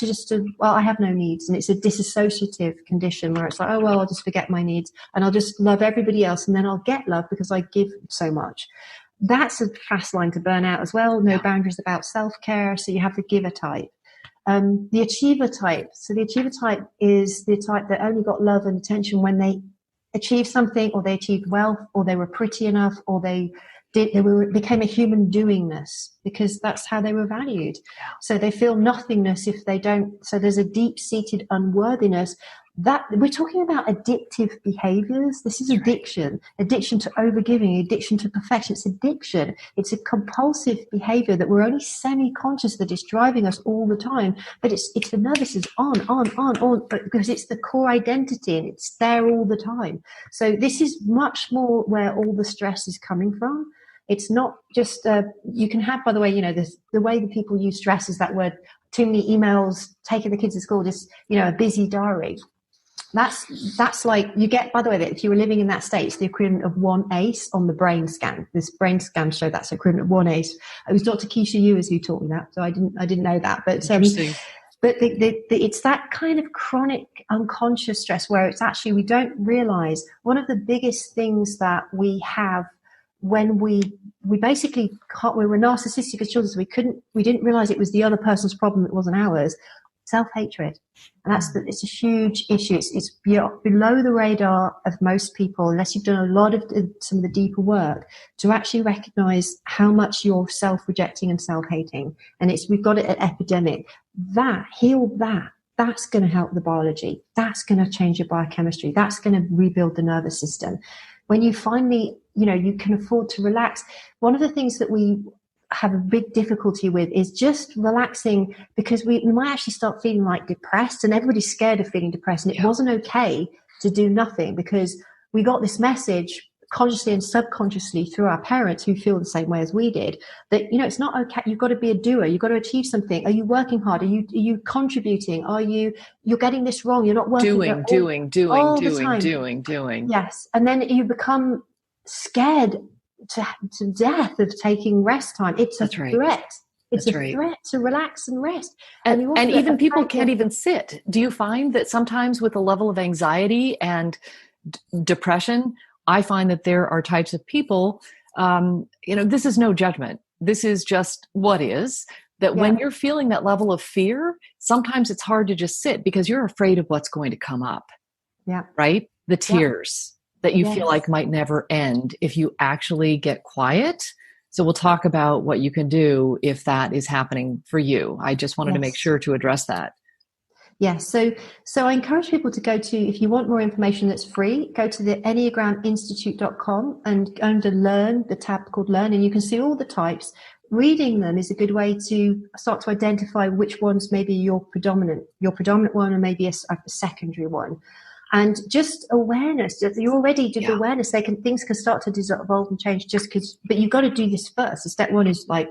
well, I have no needs, and it's a dissociative condition where it's like, oh well, I'll just forget my needs and I'll just love everybody else, and then I'll get love because I give so much. That's a fast line to burn out as well. No boundaries about self-care. So you have the giver type. The achiever type. So the achiever type is the type that only got love and attention when they achieved something, or they achieved wealth, or they were pretty enough, or they became a human doingness, because that's how they were valued. So they feel nothingness if they don't. So there's a deep-seated unworthiness. That we're talking about addictive behaviors. This is addiction to overgiving, addiction to perfection. It's addiction. It's a compulsive behavior that we're only semi-conscious that it's driving us all the time. But it's the nervous is on, but because it's the core identity and it's there all the time. So this is much more where all the stress is coming from. It's not just, you can have, by the way, the way that people use stress is that word, too many emails, taking the kids to school, just, a busy diary. That's like, you get, by the way, that if you were living in that state, it's the equivalent of 1 ACE on the brain scan. This brain scan showed that's the equivalent of 1 ACE. It was Dr. Keisha Ewers who taught me that, so I didn't know that. But but it's that kind of chronic unconscious stress where it's actually, we don't realize one of the biggest things that we have when we basically we were narcissistic as children, so we didn't realize it was the other person's problem, it wasn't ours. Self-hatred. And it's a huge issue. It's below the radar of most people, unless you've done a lot of some of the deeper work to actually recognize how much you're self-rejecting and self-hating. And we've got it at epidemic. Heal that's going to help the biology. That's going to change your biochemistry. That's going to rebuild the nervous system. When you finally, you can afford to relax. One of the things that we have a big difficulty with is just relaxing, because we might actually start feeling like depressed, and everybody's scared of feeling depressed. And it wasn't okay to do nothing, because we got this message consciously and subconsciously through our parents who feel the same way as we did, that, it's not okay. You've got to be a doer. You've got to achieve something. Are you working hard? Are you contributing? You're getting this wrong. You're not working. Doing. Yes. And then you become scared to death of taking rest time. It's a threat. It's a threat to relax and rest. And even people can't even sit. Do you find that sometimes with a level of anxiety and depression, I find that there are types of people, this is no judgment. This is just what is, that when you're feeling that level of fear, sometimes it's hard to just sit because you're afraid of what's going to come up. Yeah. Right? The tears that you feel like might never end if you actually get quiet. So we'll talk about what you can do if that is happening for you. I just wanted to make sure to address that. Yes. So I encourage people to go to, if you want more information that's free, go to the enneagraminstitute.com and under Learn, the tab called Learn, and you can see all the types. Reading them is a good way to start to identify which ones maybe your predominant one, and maybe a secondary one. And just awareness, you already did awareness, things can start to evolve and change but you've got to do this first. So step one is like,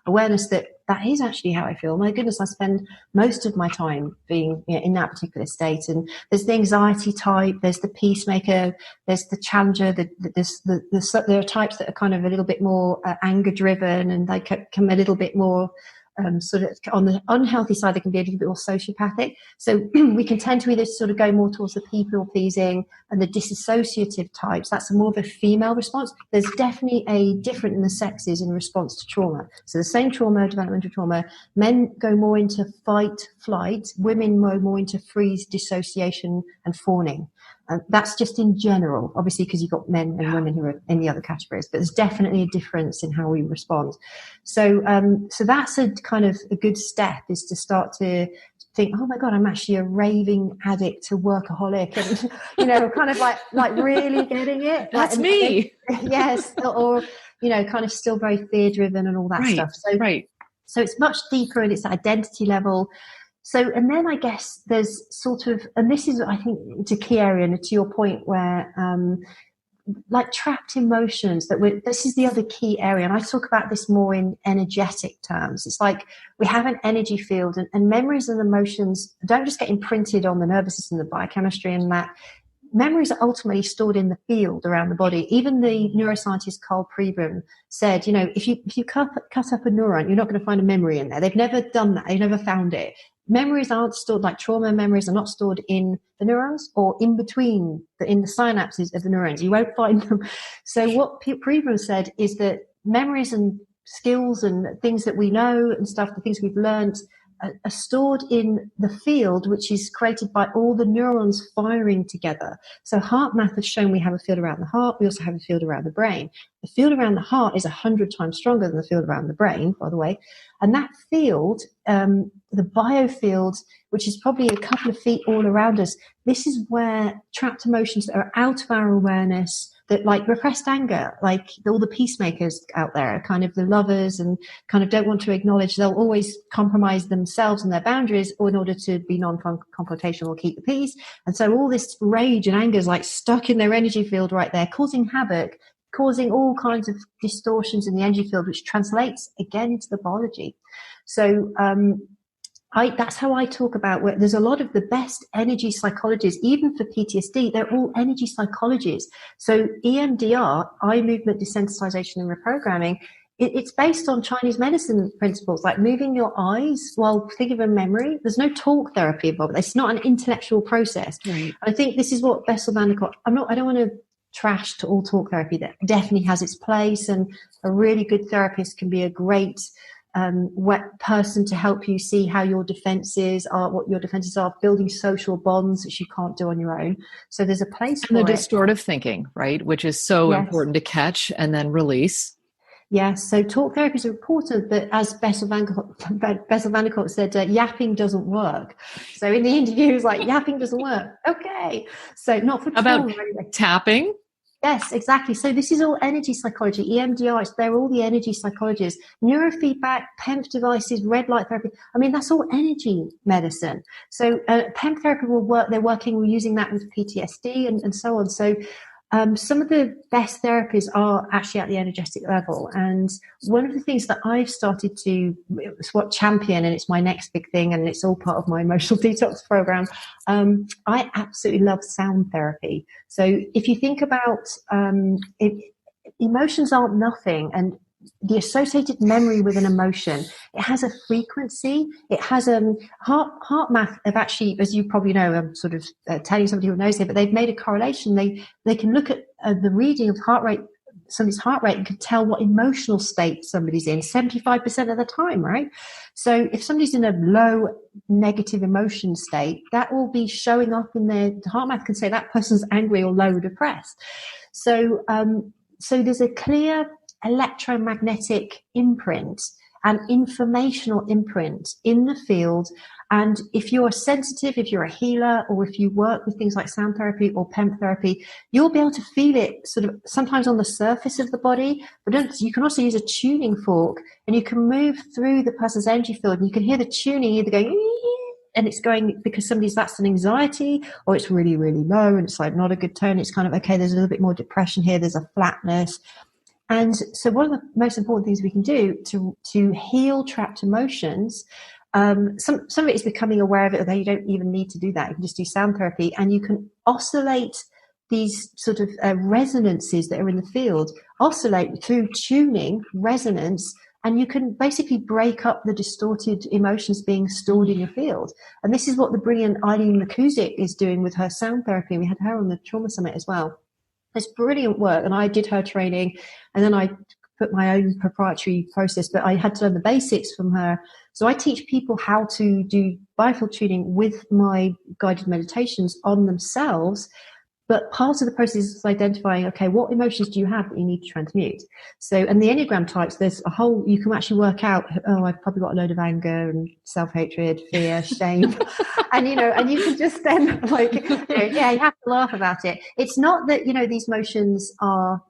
awareness that is actually how I feel. My goodness, I spend most of my time being in that particular state. And there's the anxiety type, there's the peacemaker, there's the challenger, there are types that are kind of a little bit more anger driven, and they come a little bit more sort of on the unhealthy side. They can be a little bit more sociopathic. So we can tend to either sort of go more towards the people pleasing and the dissociative types. That's more of a female response. There's definitely a difference in the sexes in response to trauma. So the same trauma, developmental trauma, men go more into fight, flight, women go more into freeze, dissociation and fawning. That's just in general, obviously, because you've got men and women who are in the other categories, but there's definitely a difference in how we respond. So that's a kind of a good step, is to start to think, oh my God, I'm actually a raving addict to workaholic, and, kind of like really getting it. That's me. Yes. Or, kind of still very fear driven and all that stuff. So it's much deeper, and it's identity level. So, and then I guess there's sort of, and this is, I think, it's a key area, and to your point, where like trapped emotions this is the other key area. And I talk about this more in energetic terms. It's like we have an energy field, and memories and emotions don't just get imprinted on the nervous system, the biochemistry, and that memories are ultimately stored in the field around the body. Even the neuroscientist Carl Preben said, if you cut up a neuron, you're not going to find a memory in there. They've never done that. They've never found it. Memories aren't stored, like trauma memories are not stored in the neurons or in between in the synapses of the neurons. You won't find them. So what Preben said is that memories and skills and things that we know and stuff, the things we've learned, are stored in the field, which is created by all the neurons firing together. So HeartMath has shown we have a field around the heart. We also have a field around the brain. The field around the heart is 100 times stronger than the field around the brain, by the way. And that field, the biofield, which is probably a couple of feet all around us, this is where trapped emotions that are out of our awareness, that like repressed anger, like all the peacemakers out there, kind of the lovers and kind of don't want to acknowledge, they'll always compromise themselves and their boundaries in order to be non-confrontational or keep the peace. And so all this rage and anger is like stuck in their energy field right there, causing havoc, causing all kinds of distortions in the energy field, which translates again into the biology. So that's how I talk about where there's a lot of the best energy psychologists, even for PTSD, they're all energy psychologists. So EMDR, eye movement desensitization and reprogramming, it's based on Chinese medicine principles, like moving your eyes while thinking of a memory. There's no talk therapy involved. It's not an intellectual process. Right. I think this is what Bessel van der Kolk, I don't want to trash to all talk therapy. That definitely has its place, and a really good therapist can be a great person to help you see how your defenses are, what your defenses are, building social bonds which you can't do on your own. So there's a place for the it. Distortive thinking, right, which is so important to catch and then release. Yes, so talk therapy is important, but as Bessel van der Kolk said, yapping doesn't work. So in the interview, he was like, yapping doesn't work. Okay, so not for about trauma, anyway. Tapping. Yes, exactly. So this is all energy psychology, EMDR, they're all the energy psychologists. Neurofeedback, PEMF devices, red light therapy. I mean, that's all energy medicine. So PEMF therapy we're using that with PTSD and so on. So some of the best therapies are actually at the energetic level. And one of the things that I've started to champion, and it's my next big thing, and it's all part of my emotional detox program. I absolutely love sound therapy. So if you think about emotions aren't nothing, and the associated memory with an emotion, it has a frequency. It has HeartMath have actually, as you probably know, I'm sort of telling somebody who knows here, but they've made a correlation. They can look at the reading of heart rate, somebody's heart rate, and can tell what emotional state somebody's in 75% of the time, right? So if somebody's in a low negative emotion state, that will be showing up in their HeartMath can say that person's angry or low depressed. So there's a clear electromagnetic imprint and informational imprint in the field. And if you're sensitive, if you're a healer, or if you work with things like sound therapy or PEMF therapy, you'll be able to feel it sort of sometimes on the surface of the body, but you can also use a tuning fork, and you can move through the person's energy field, and you can hear the tuning either going, and it's going because that's an anxiety, or it's really, really low and it's like not a good tone. It's kind of, okay, there's a little bit more depression here, there's a flatness. And so one of the most important things we can do to heal trapped emotions, some of it is becoming aware of it, although you don't even need to do that. You can just do sound therapy, and you can oscillate these sort of resonances that are in the field, oscillate through tuning, resonance, and you can basically break up the distorted emotions being stored in your field. And this is what the brilliant Eileen McCusick is doing with her sound therapy. We had her on the Trauma Summit as well. It's brilliant work, and I did her training, and then I put my own proprietary process, but I had to learn the basics from her. So I teach people how to do biofield tuning with my guided meditations on themselves. But part of the process is identifying, okay, what emotions do you have that you need to transmute? So, and the Enneagram types, there's a whole, you can actually work out, I've probably got a load of anger and self-hatred, fear, shame. And, and you can just then you have to laugh about it. It's not that, these emotions are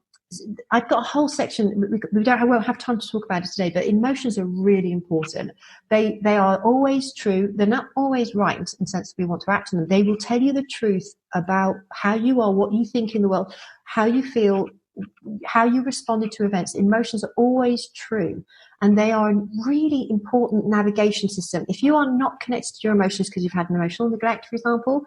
I've got a whole section. We won't have time to talk about it today, but emotions are really important. They are always true. They're not always right in the sense we want to act on them. They will tell you the truth about how you are, what you think in the world, how you feel, how you responded to events. Emotions are always true, and they are a really important navigation system. If you are not connected to your emotions because you've had an emotional neglect, for example,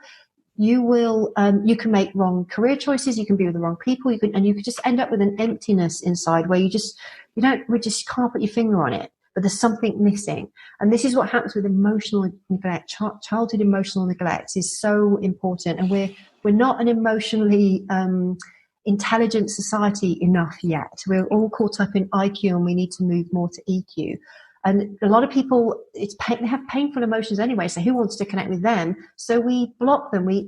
you will you can make wrong career choices, you can be with the wrong people, you can just end up with an emptiness inside where we just can't put your finger on it, but there's something missing. And this is what happens with emotional neglect. Childhood emotional neglect is so important, and we're not an emotionally intelligent society enough yet. We're all caught up in IQ, and we need to move more to EQ. And a lot of people, they have painful emotions anyway, so who wants to connect with them? So we block them, we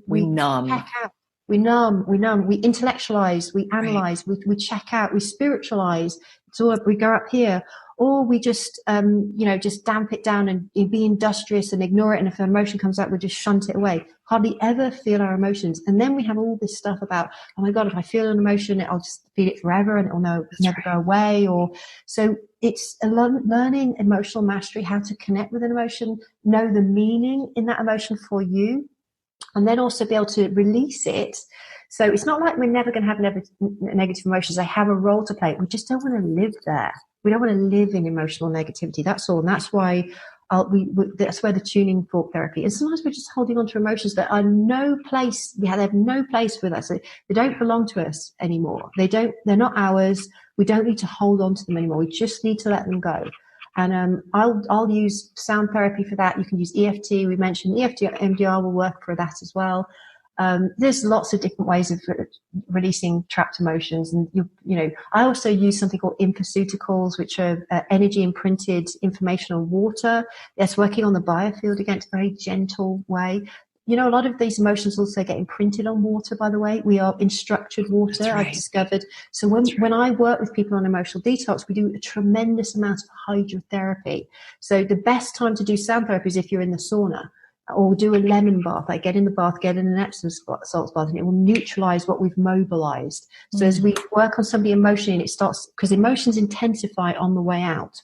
numb. check out, we numb, we intellectualize, we analyze, right. we check out, we spiritualize. So we go up here, or we just, just damp it down and be industrious and ignore it. And if an emotion comes up, we just shunt it away. Hardly ever feel our emotions. And then we have all this stuff about, oh my God, if I feel an emotion, I'll just feel it forever and it'll never go away. So it's learning emotional mastery, how to connect with an emotion, know the meaning in that emotion for you, and then also be able to release it. So it's not like we're never going to have negative emotions. They have a role to play. We just don't want to live there. We don't want to live in emotional negativity. That's all. And that's why that's where the tuning fork therapy. And sometimes we're just holding on to emotions that are no place. They have no place with us. They don't belong to us anymore. They're not ours. We don't need to hold on to them anymore. We just need to let them go. And I'll use sound therapy for that. You can use EFT. We mentioned EFT, MDR will work for that as well. There's lots of different ways of releasing trapped emotions. And, I also use something called infoceuticals, which are energy imprinted informational water. That's working on the biofield again. It's a very gentle way. A lot of these emotions also get imprinted on water, by the way. We are in structured water, right. I've discovered. So when I work with people on emotional detox, we do a tremendous amount of hydrotherapy. So the best time to do sound therapy is if you're in the sauna, or do a lemon bath, like get in the bath, get in an Epsom salts bath, and it will neutralize what we've mobilized. So as we work on somebody emotionally, and it starts, because emotions intensify on the way out.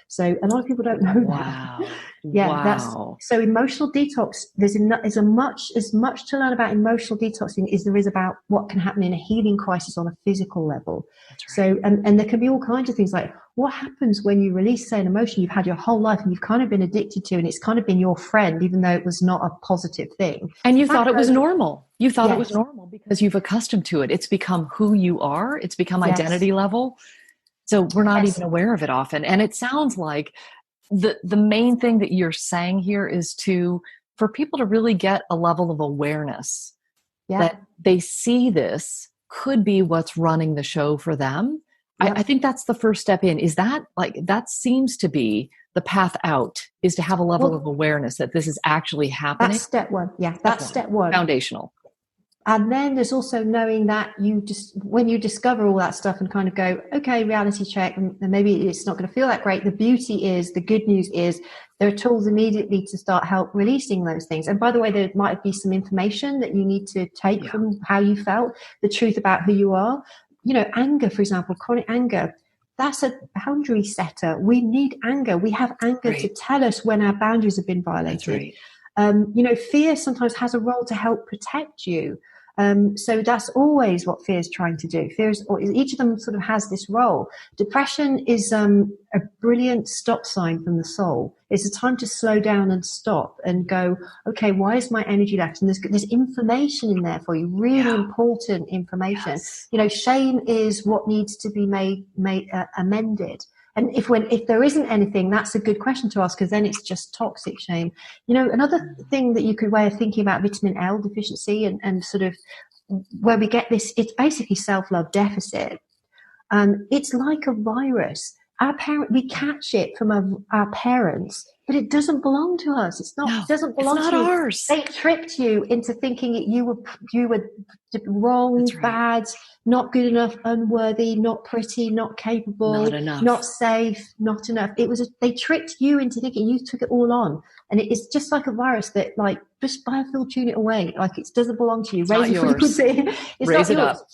So a lot of people don't know that. Yeah, wow. So emotional detox. There's as much to learn about emotional detoxing as there is about what can happen in a healing crisis on a physical level. That's right. So and there can be all kinds of things like what happens when you release, say, an emotion you've had your whole life and you've kind of been addicted to, and it's kind of been your friend, even though it was not a positive thing. And you thought it was normal. You thought it was normal because you've accustomed to it. It's become who you are. It's become identity level. So we're not even aware of it often. And it sounds like the main thing that you're saying here is for people to really get a level of awareness that they see this could be what's running the show for them. I think that's the first step in. Is that that seems to be the path out, is to have a level of awareness that this is actually happening. That's step one. Yeah, that's step one. Foundational. And then there's also knowing that when you discover all that stuff and kind of go, okay, reality check, and maybe it's not going to feel that great. The good news is there are tools immediately to start help releasing those things. And by the way, there might be some information that you need to take from how you felt, the truth about who you are. Anger, for example, chronic anger, that's a boundary setter. We need anger. We have anger to tell us when our boundaries have been violated. That's right. Fear sometimes has a role to help protect you. So that's always what fear is trying to do. Each of them sort of has this role. Depression is a brilliant stop sign from the soul. It's a time to slow down and stop and go, okay, why is my energy left? And there's information in there for you, really important information. Yes. Shame is what needs to be amended. And if there isn't anything, that's a good question to ask, because then it's just toxic shame. Another thing that you could way of thinking about vitamin L deficiency and sort of where we get this, it's basically self-love deficit. It's like a virus. We catch it from our parents, but it doesn't belong to us. It doesn't belong to you. Ours. They tricked you into thinking you were wrong, That's right. bad, not good enough, unworthy, not pretty, not capable, Not enough. not safe, not enough. They tricked you into thinking, you took it all on. And it's just like a virus that, like, just biofuel tune it away. Like, it doesn't belong to you. It's Raise the frequency. It's Raise not it yours. up.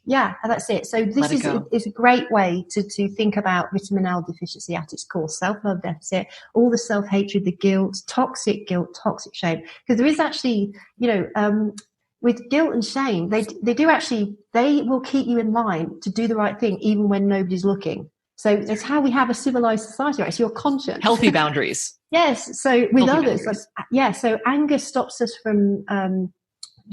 Yeah, and that's it. So this is a great way to think about vitamin L deficiency at its core. Self-love deficit, all the self-hatred, the guilt, toxic shame. Because there is actually, with guilt and shame, they will keep you in line to do the right thing even when nobody's looking. So it's how we have a civilized society, right? So your conscience. Healthy boundaries. Yes. So with others, so anger stops us from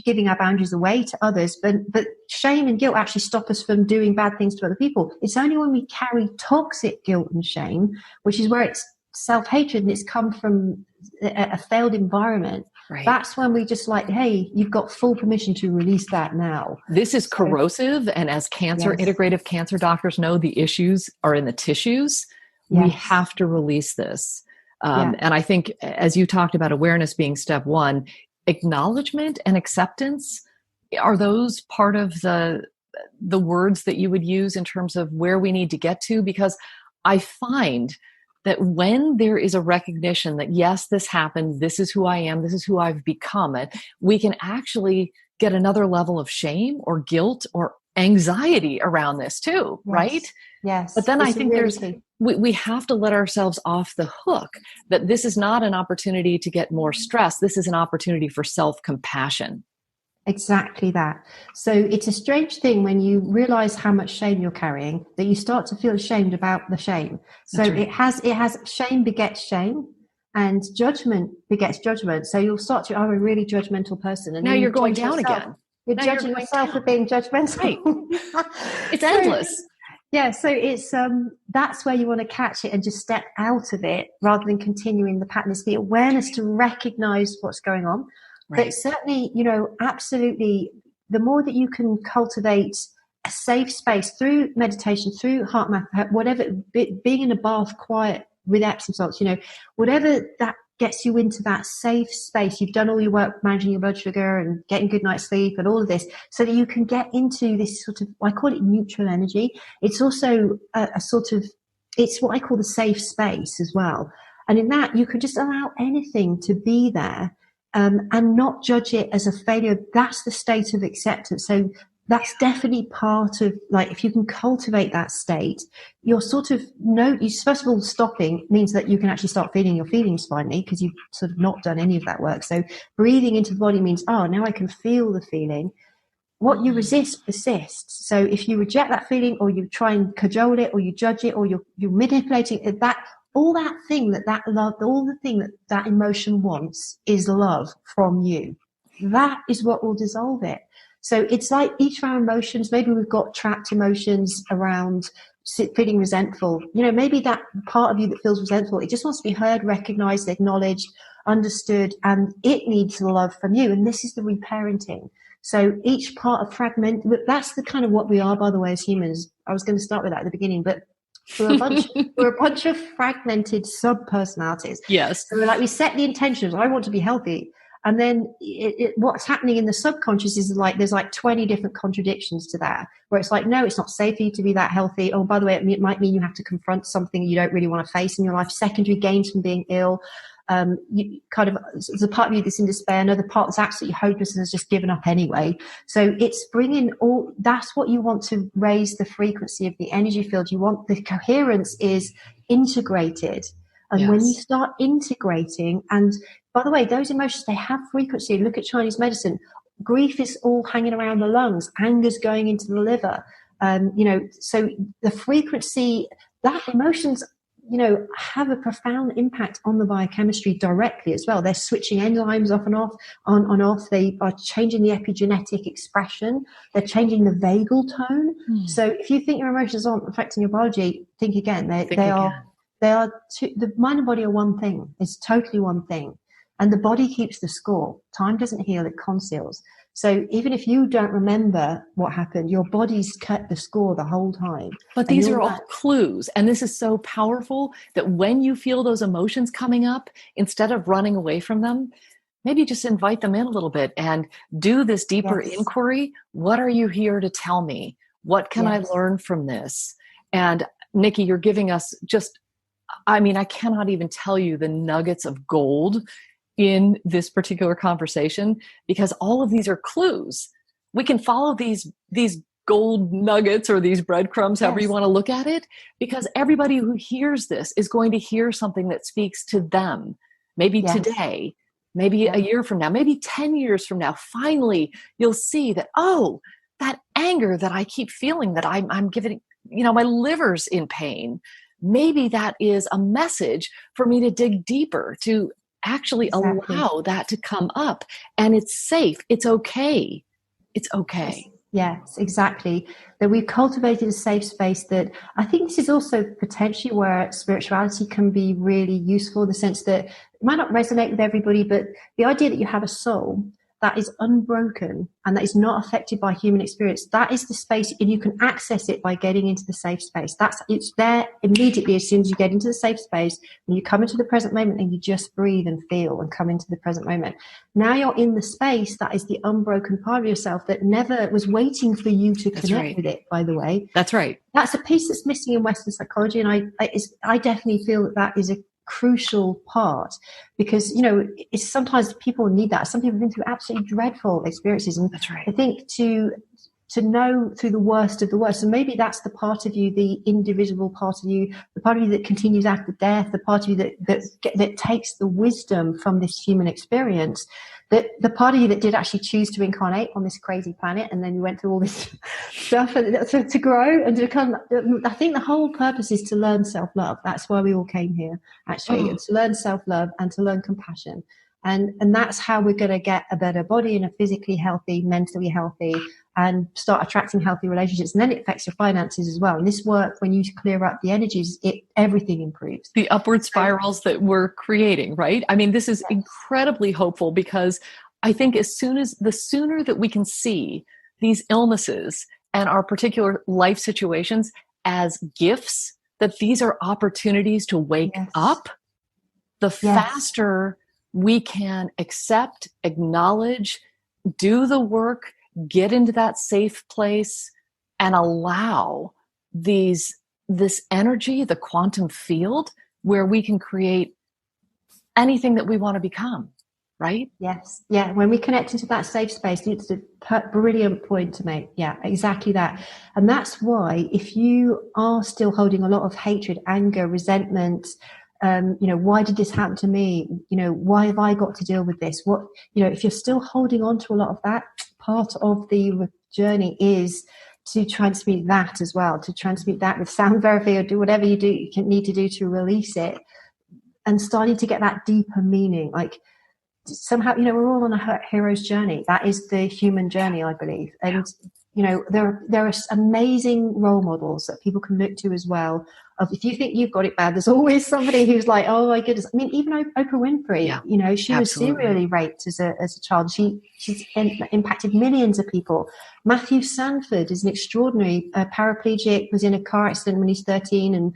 giving our boundaries away to others, but shame and guilt actually stop us from doing bad things to other people. It's only when we carry toxic guilt and shame, which is where it's self-hatred and it's come from a failed environment. Right. That's when we just like, hey, you've got full permission to release that now. This is corrosive. And as integrative cancer doctors know, the issues are in the tissues. Yes. We have to release this. And I think, as you talked about awareness being step one, acknowledgement and acceptance, are those part of the words that you would use in terms of where we need to get to? Because I find that when there is a recognition that, yes, this happened, this is who I am, this is who I've become, we can actually get another level of shame or guilt or anxiety around this too, right? Yes. But then I think we have to let ourselves off the hook that this is not an opportunity to get more stress. This is an opportunity for self-compassion. Exactly that. So it's a strange thing when you realize how much shame you're carrying that you start to feel ashamed about the shame. So right. it has shame begets shame and judgment begets judgment. So you'll start to, I'm a really judgmental person. And now you're going down again. You're judging yourself for being judgmental. Right. It's endless. Yeah, so it's that's where you want to catch it and just step out of it rather than continuing the pattern. It's the awareness to recognize what's going on. Right. But certainly, absolutely, the more that you can cultivate a safe space through meditation, through heart math, whatever, being in a bath quiet with Epsom salts, whatever that gets you into that safe space. You've done all your work managing your blood sugar and getting good night's sleep and all of this so that you can get into this sort of, I call it neutral energy. It's also a sort of, it's what I call the safe space as well. And in that, you can just allow anything to be there. And not judge it as a failure. That's the state of acceptance. So that's definitely part of, like, if you can cultivate that state, you're sort of, first of all, stopping means that you can actually start feeling your feelings finally, because you've sort of not done any of that work. So breathing into the body means, now I can feel the feeling. What you resist persists. So if you reject that feeling, or you try and cajole it, or you judge it, or you're manipulating it, all that thing that love, all the thing that emotion wants is love from you. That is what will dissolve it. So it's like each of our emotions, maybe we've got trapped emotions around feeling resentful. Maybe that part of you that feels resentful, it just wants to be heard, recognized, acknowledged, understood, and it needs love from you. And this is the reparenting. So each part of that's the kind of what we are, by the way, as humans. I was going to start with that at the beginning, but we're a bunch of fragmented sub-personalities. Yes. So we set the intentions. I want to be healthy. And then what's happening in the subconscious is there's 20 different contradictions to that, where it's like, no, it's not safe for you to be that healthy. Oh, by the way, it might mean you have to confront something you don't really want to face in your life. Secondary gains from being ill. You kind of, there's a part of you that's in despair, another part that's absolutely hopeless and has just given up anyway. So it's bringing that's what you want to raise the frequency of the energy field. You want the coherence is integrated. And yes. When you start integrating, and by the way, those emotions, they have frequency. Look at Chinese medicine. Grief is all hanging around the lungs. Anger's going into the liver. So the frequency, that emotions, have a profound impact on the biochemistry directly as well. They're switching enzymes off and off, on and off. They are changing the epigenetic expression. They're changing the vagal tone. So if you think your emotions aren't affecting your biology, think again. They are the mind and body are one thing. It's totally one thing. And the body keeps the score. Time doesn't heal, it conceals. So even if you don't remember what happened, your body's kept the score the whole time. But these are all clues. And this is so powerful that when you feel those emotions coming up, instead of running away from them, maybe just invite them in a little bit and do this deeper Yes. inquiry. What are you here to tell me? What can I Yes. learn from this? And Nikki, you're giving us just, I mean, I cannot even tell you the nuggets of gold in this particular conversation, because all of these are clues. We can follow these gold nuggets or these breadcrumbs, however you Yes. want to look at it, because everybody who hears this is going to hear something that speaks to them. Maybe Yes. today, maybe a Yeah. year from now, maybe 10 years from now, finally you'll see that, oh, that anger that I keep feeling, that I'm giving, my liver's in pain. Maybe that is a message for me to dig deeper, to actually Exactly. allow that to come up. And it's safe. It's okay. It's Yes, okay. yes, exactly. That we've cultivated a safe space that I think this is also potentially where spirituality can be really useful in the sense that it might not resonate with everybody, but the idea that you have a soul that is unbroken and that is not affected by human experience, that is the space, and you can access it by getting into the safe space. It's there immediately as soon as you get into the safe space, and you come into the present moment and you just breathe and feel and come into the present moment. Now you're in the space that is the unbroken part of yourself that never was waiting for you to That's connect right. with it, by the way. That's right. That's a piece that's missing in Western psychology. And I definitely feel that that is a crucial part because, it's sometimes people need that. Some people have been through absolutely dreadful experiences. And That's right. I think to know through the worst of the worst. And maybe that's the part of you, the indivisible part of you, the part of you that continues after death, the part of you that takes the wisdom from this human experience, that the part of you that did actually choose to incarnate on this crazy planet, and then you went through all this stuff and to grow and to become. I think the whole purpose is to learn self-love. That's why we all came here, actually, and to learn self-love and to learn compassion. And that's how we're going to get a better body and a physically healthy, mentally healthy, and start attracting healthy relationships. And then it affects your finances as well. And this work, when you clear up the energies, everything improves. The upward spirals that we're creating, right? I mean, this is incredibly hopeful because I think the sooner that we can see these illnesses and our particular life situations as gifts, that these are opportunities to wake up, the faster we can accept, acknowledge, do the work, get into that safe place, and allow this energy, the quantum field, where we can create anything that we want to become, right? Yes. Yeah. When we connect into that safe space, it's a brilliant point to make. Yeah, exactly that. And that's why if you are still holding a lot of hatred, anger, resentment, why did this happen to me? Why have I got to deal with this? If you're still holding on to a lot of that, part of the journey is to transmute that as well, to transmute that with sound therapy or do whatever you need to do to release it, and starting to get that deeper meaning. Like somehow, we're all on a hero's journey. That is the human journey, I believe. And, there are amazing role models that people can look to as well. Of if you think you've got it bad, there's always somebody who's like, oh my goodness. I mean, even Oprah Winfrey, she was serially raped as a child. She's impacted millions of people. Matthew Sanford is an extraordinary paraplegic, was in a car accident when he's 13 and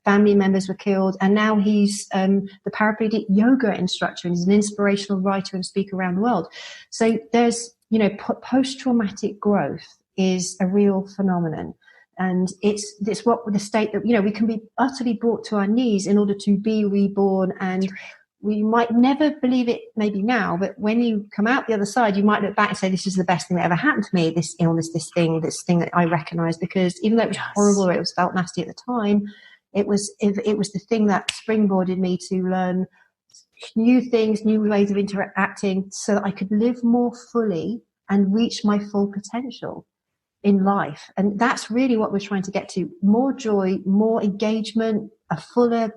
family members were killed. And now he's the paraplegic yoga instructor and he's an inspirational writer and speaker around the world. So there's, post-traumatic growth is a real phenomenon. And it's what the state that, we can be utterly brought to our knees in order to be reborn. And we might never believe it maybe now, but when you come out the other side, you might look back and say, this is the best thing that ever happened to me, this illness, this thing that I recognize, because even though it was horrible or it was felt nasty at the time, it was the thing that springboarded me to learn new things, new ways of interacting so that I could live more fully and reach my full potential in life. And that's really what we're trying to get to. More joy, more engagement, a fuller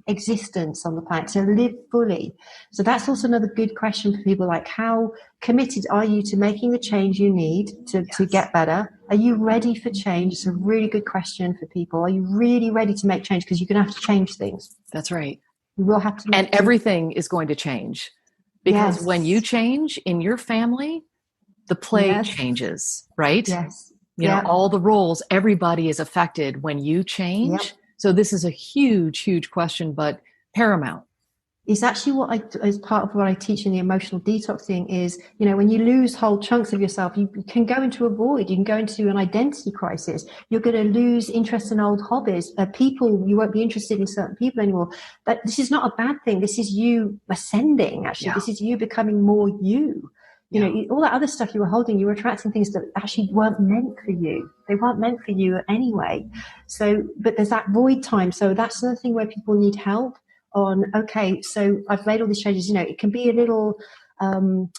existence on the planet, to live fully. So that's also another good question for people, like how committed are you to making the change you need to get better? Are you ready for change? It's a really good question for people. Are you really ready to make change? Because you're going to have to change things. That's right. You will have to. And everything is going to change. Because when you change in your family, the play changes, right? Yes. All the roles, everybody is affected when you change. Yep. So this is a huge, huge question, but paramount. is actually what I, as part of what I teach in the emotional detoxing is, you know, when you lose whole chunks of yourself, you can go into a void, you can go into an identity crisis. You're going to lose interest in old hobbies, people, you won't be interested in certain people anymore. But this is not a bad thing. This is you ascending, actually. This is you becoming more you. You know, all that other stuff you were holding, you were attracting things that actually weren't meant for you. They weren't meant for you anyway. So, but there's that void time. So that's another thing where people need help on, okay, so I've made all these changes. You know, it can be a little, it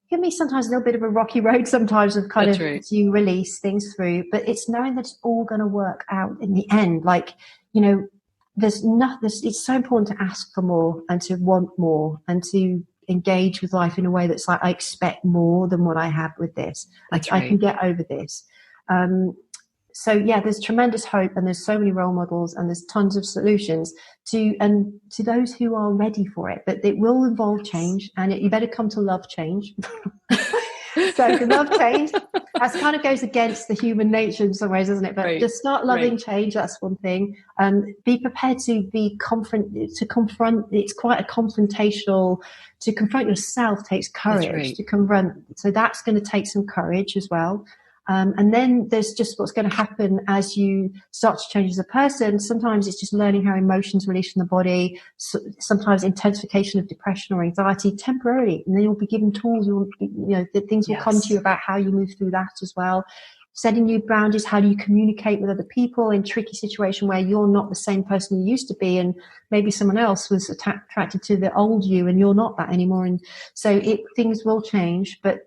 can be sometimes a little bit of a rocky road sometimes of kind as you release things through, but it's knowing that it's all going to work out in the end. Like, you know, it's so important to ask for more and to want more and to engage with life in a way that's like, I expect more than what I have with this. I can get over this. So yeah, there's tremendous hope, and there's so many role models, and there's tons of solutions to those who are ready for it. But it will involve change, and you better come to love change. So to love change, that kind of goes against the human nature in some ways, doesn't it? But just start loving change. That's one thing. Be prepared to confront. It's quite a confrontational. To confront yourself takes courage. To confront, so that's going to take some courage as well. And then there's just what's going to happen as you start to change as a person. Sometimes it's just learning how emotions release from the body. Sometimes intensification of depression or anxiety temporarily. And then you'll be given tools. That things will come to you about how you move through that as well. Setting new boundaries. How do you communicate with other people in tricky situation where you're not the same person you used to be, and maybe someone else was attracted to the old you and you're not that anymore. And so things will change, but,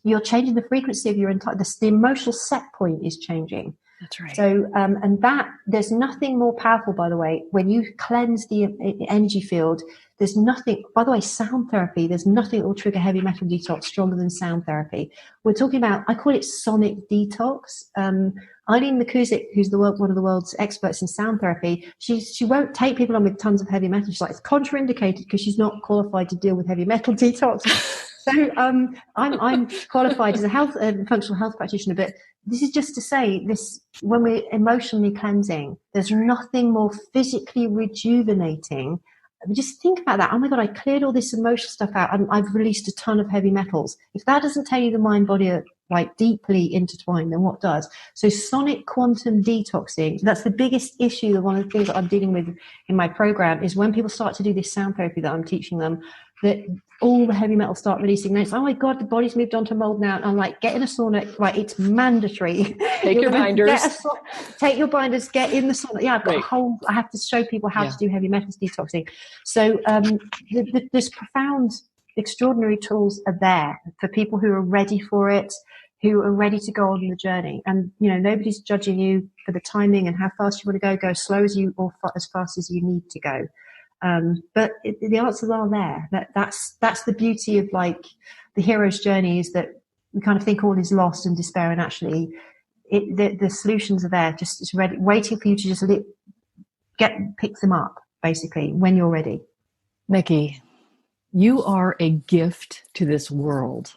you're changing the frequency of your entire, the emotional set point is changing. That's right. So, and that, there's nothing more powerful, by the way, when you cleanse the energy field, there's nothing, by the way, sound therapy, there's nothing that will trigger heavy metal detox stronger than sound therapy. We're talking about, I call it sonic detox. Eileen McCusick, who's one of the world's experts in sound therapy, she won't take people on with tons of heavy metal. She's like, it's contraindicated because she's not qualified to deal with heavy metal detox. So I'm qualified as a functional health practitioner, but this is just to say this: when we're emotionally cleansing, there's nothing more physically rejuvenating. Just think about that. Oh my God, I cleared all this emotional stuff out, and I've released a ton of heavy metals. If that doesn't tell you the mind body are like deeply intertwined, then what does? So sonic quantum detoxing, that's the biggest issue. One of the things that I'm dealing with in my program is when people start to do this sound therapy that I'm teaching them, that all the heavy metals start releasing. Then it's, oh my God, the body's moved on to mold now. And I'm like, get in a sauna. Right, it's mandatory. Take your binders. Take your binders, get in the sauna. Yeah, I've got I have to show people how to do heavy metals detoxing. So there's profound, extraordinary tools are there for people who are ready for it, who are ready to go on the journey. And, you know, nobody's judging you for the timing and how fast you want to go slow as you or as fast as you need to go. But the answers are there. That's the beauty of like the hero's journey, is that we kind of think all is lost and despair, and actually the solutions are there. Just it's ready, waiting for you to just pick them up, basically, when you're ready. Nikki, you are a gift to this world.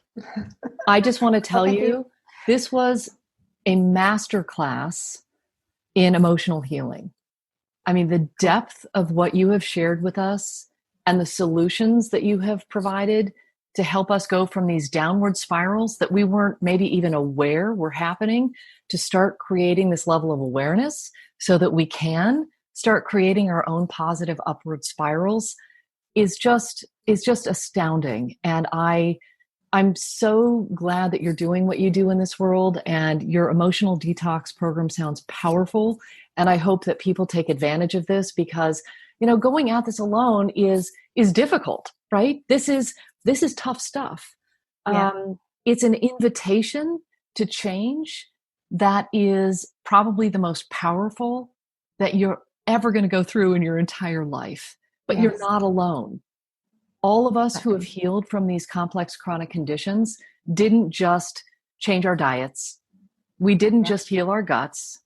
I just want to tell you, this was a masterclass in emotional healing. I mean, the depth of what you have shared with us and the solutions that you have provided to help us go from these downward spirals that we weren't maybe even aware were happening, to start creating this level of awareness so that we can start creating our own positive upward spirals is just astounding. And I'm so glad that you're doing what you do in this world, and your emotional detox program sounds powerful. And I hope that people take advantage of this, because, you know, going at this alone is difficult, right? This is tough stuff. Yeah. It's an invitation to change that is probably the most powerful that you're ever going to go through in your entire life. But you're not alone. All of us who have healed from these complex chronic conditions didn't just change our diets. We didn't just heal our guts.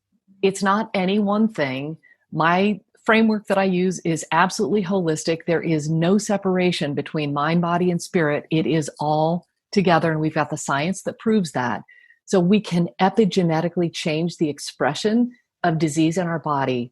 It's not any one thing. My framework that I use is absolutely holistic. There is no separation between mind, body, and spirit. It is all together, and we've got the science that proves that. So we can epigenetically change the expression of disease in our body,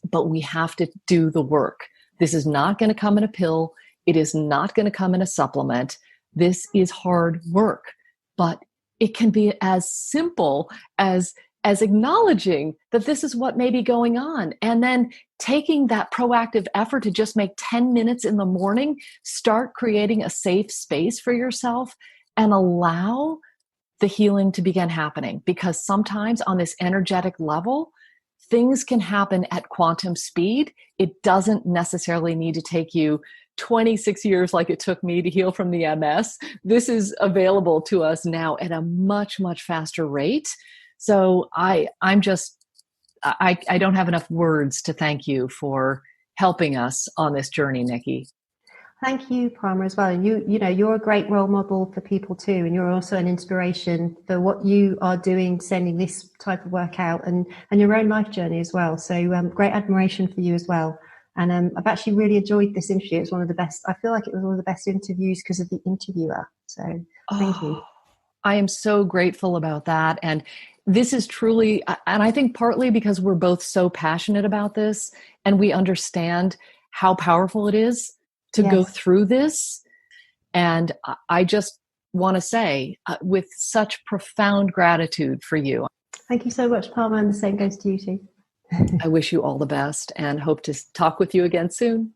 but we have to do the work. This is not going to come in a pill. It is not going to come in a supplement. This is hard work, but it can be as simple as acknowledging that this is what may be going on, and then taking that proactive effort to just make 10 minutes in the morning, start creating a safe space for yourself and allow the healing to begin happening. Because sometimes on this energetic level, things can happen at quantum speed. It doesn't necessarily need to take you 26 years like it took me to heal from the MS. This is available to us now at a much, much faster rate. So I don't have enough words to thank you for helping us on this journey, Nikki. Thank you, Parma, as well. And you're a great role model for people too, and you're also an inspiration for what you are doing, sending this type of work out, and your own life journey as well. So great admiration for you as well. And I've actually really enjoyed this interview. It's one of the best. I feel like it was one of the best interviews because of the interviewer. So thank you. I am so grateful about that. And this is truly, and I think partly because we're both so passionate about this and we understand how powerful it is to go through this. And I just want to say with such profound gratitude for you. Thank you so much, Parma, and the same goes to you too. I wish you all the best and hope to talk with you again soon.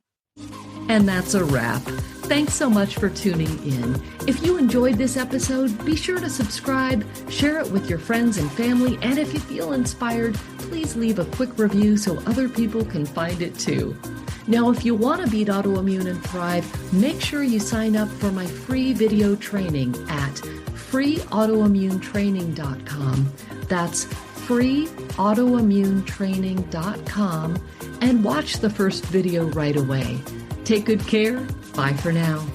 And that's a wrap. Thanks so much for tuning in. If you enjoyed this episode, be sure to subscribe, share it with your friends and family, and if you feel inspired, please leave a quick review so other people can find it too. Now, if you want to beat autoimmune and thrive, make sure you sign up for my free video training at freeautoimmunetraining.com. That's freeautoimmunetraining.com, and watch the first video right away. Take good care. Bye for now.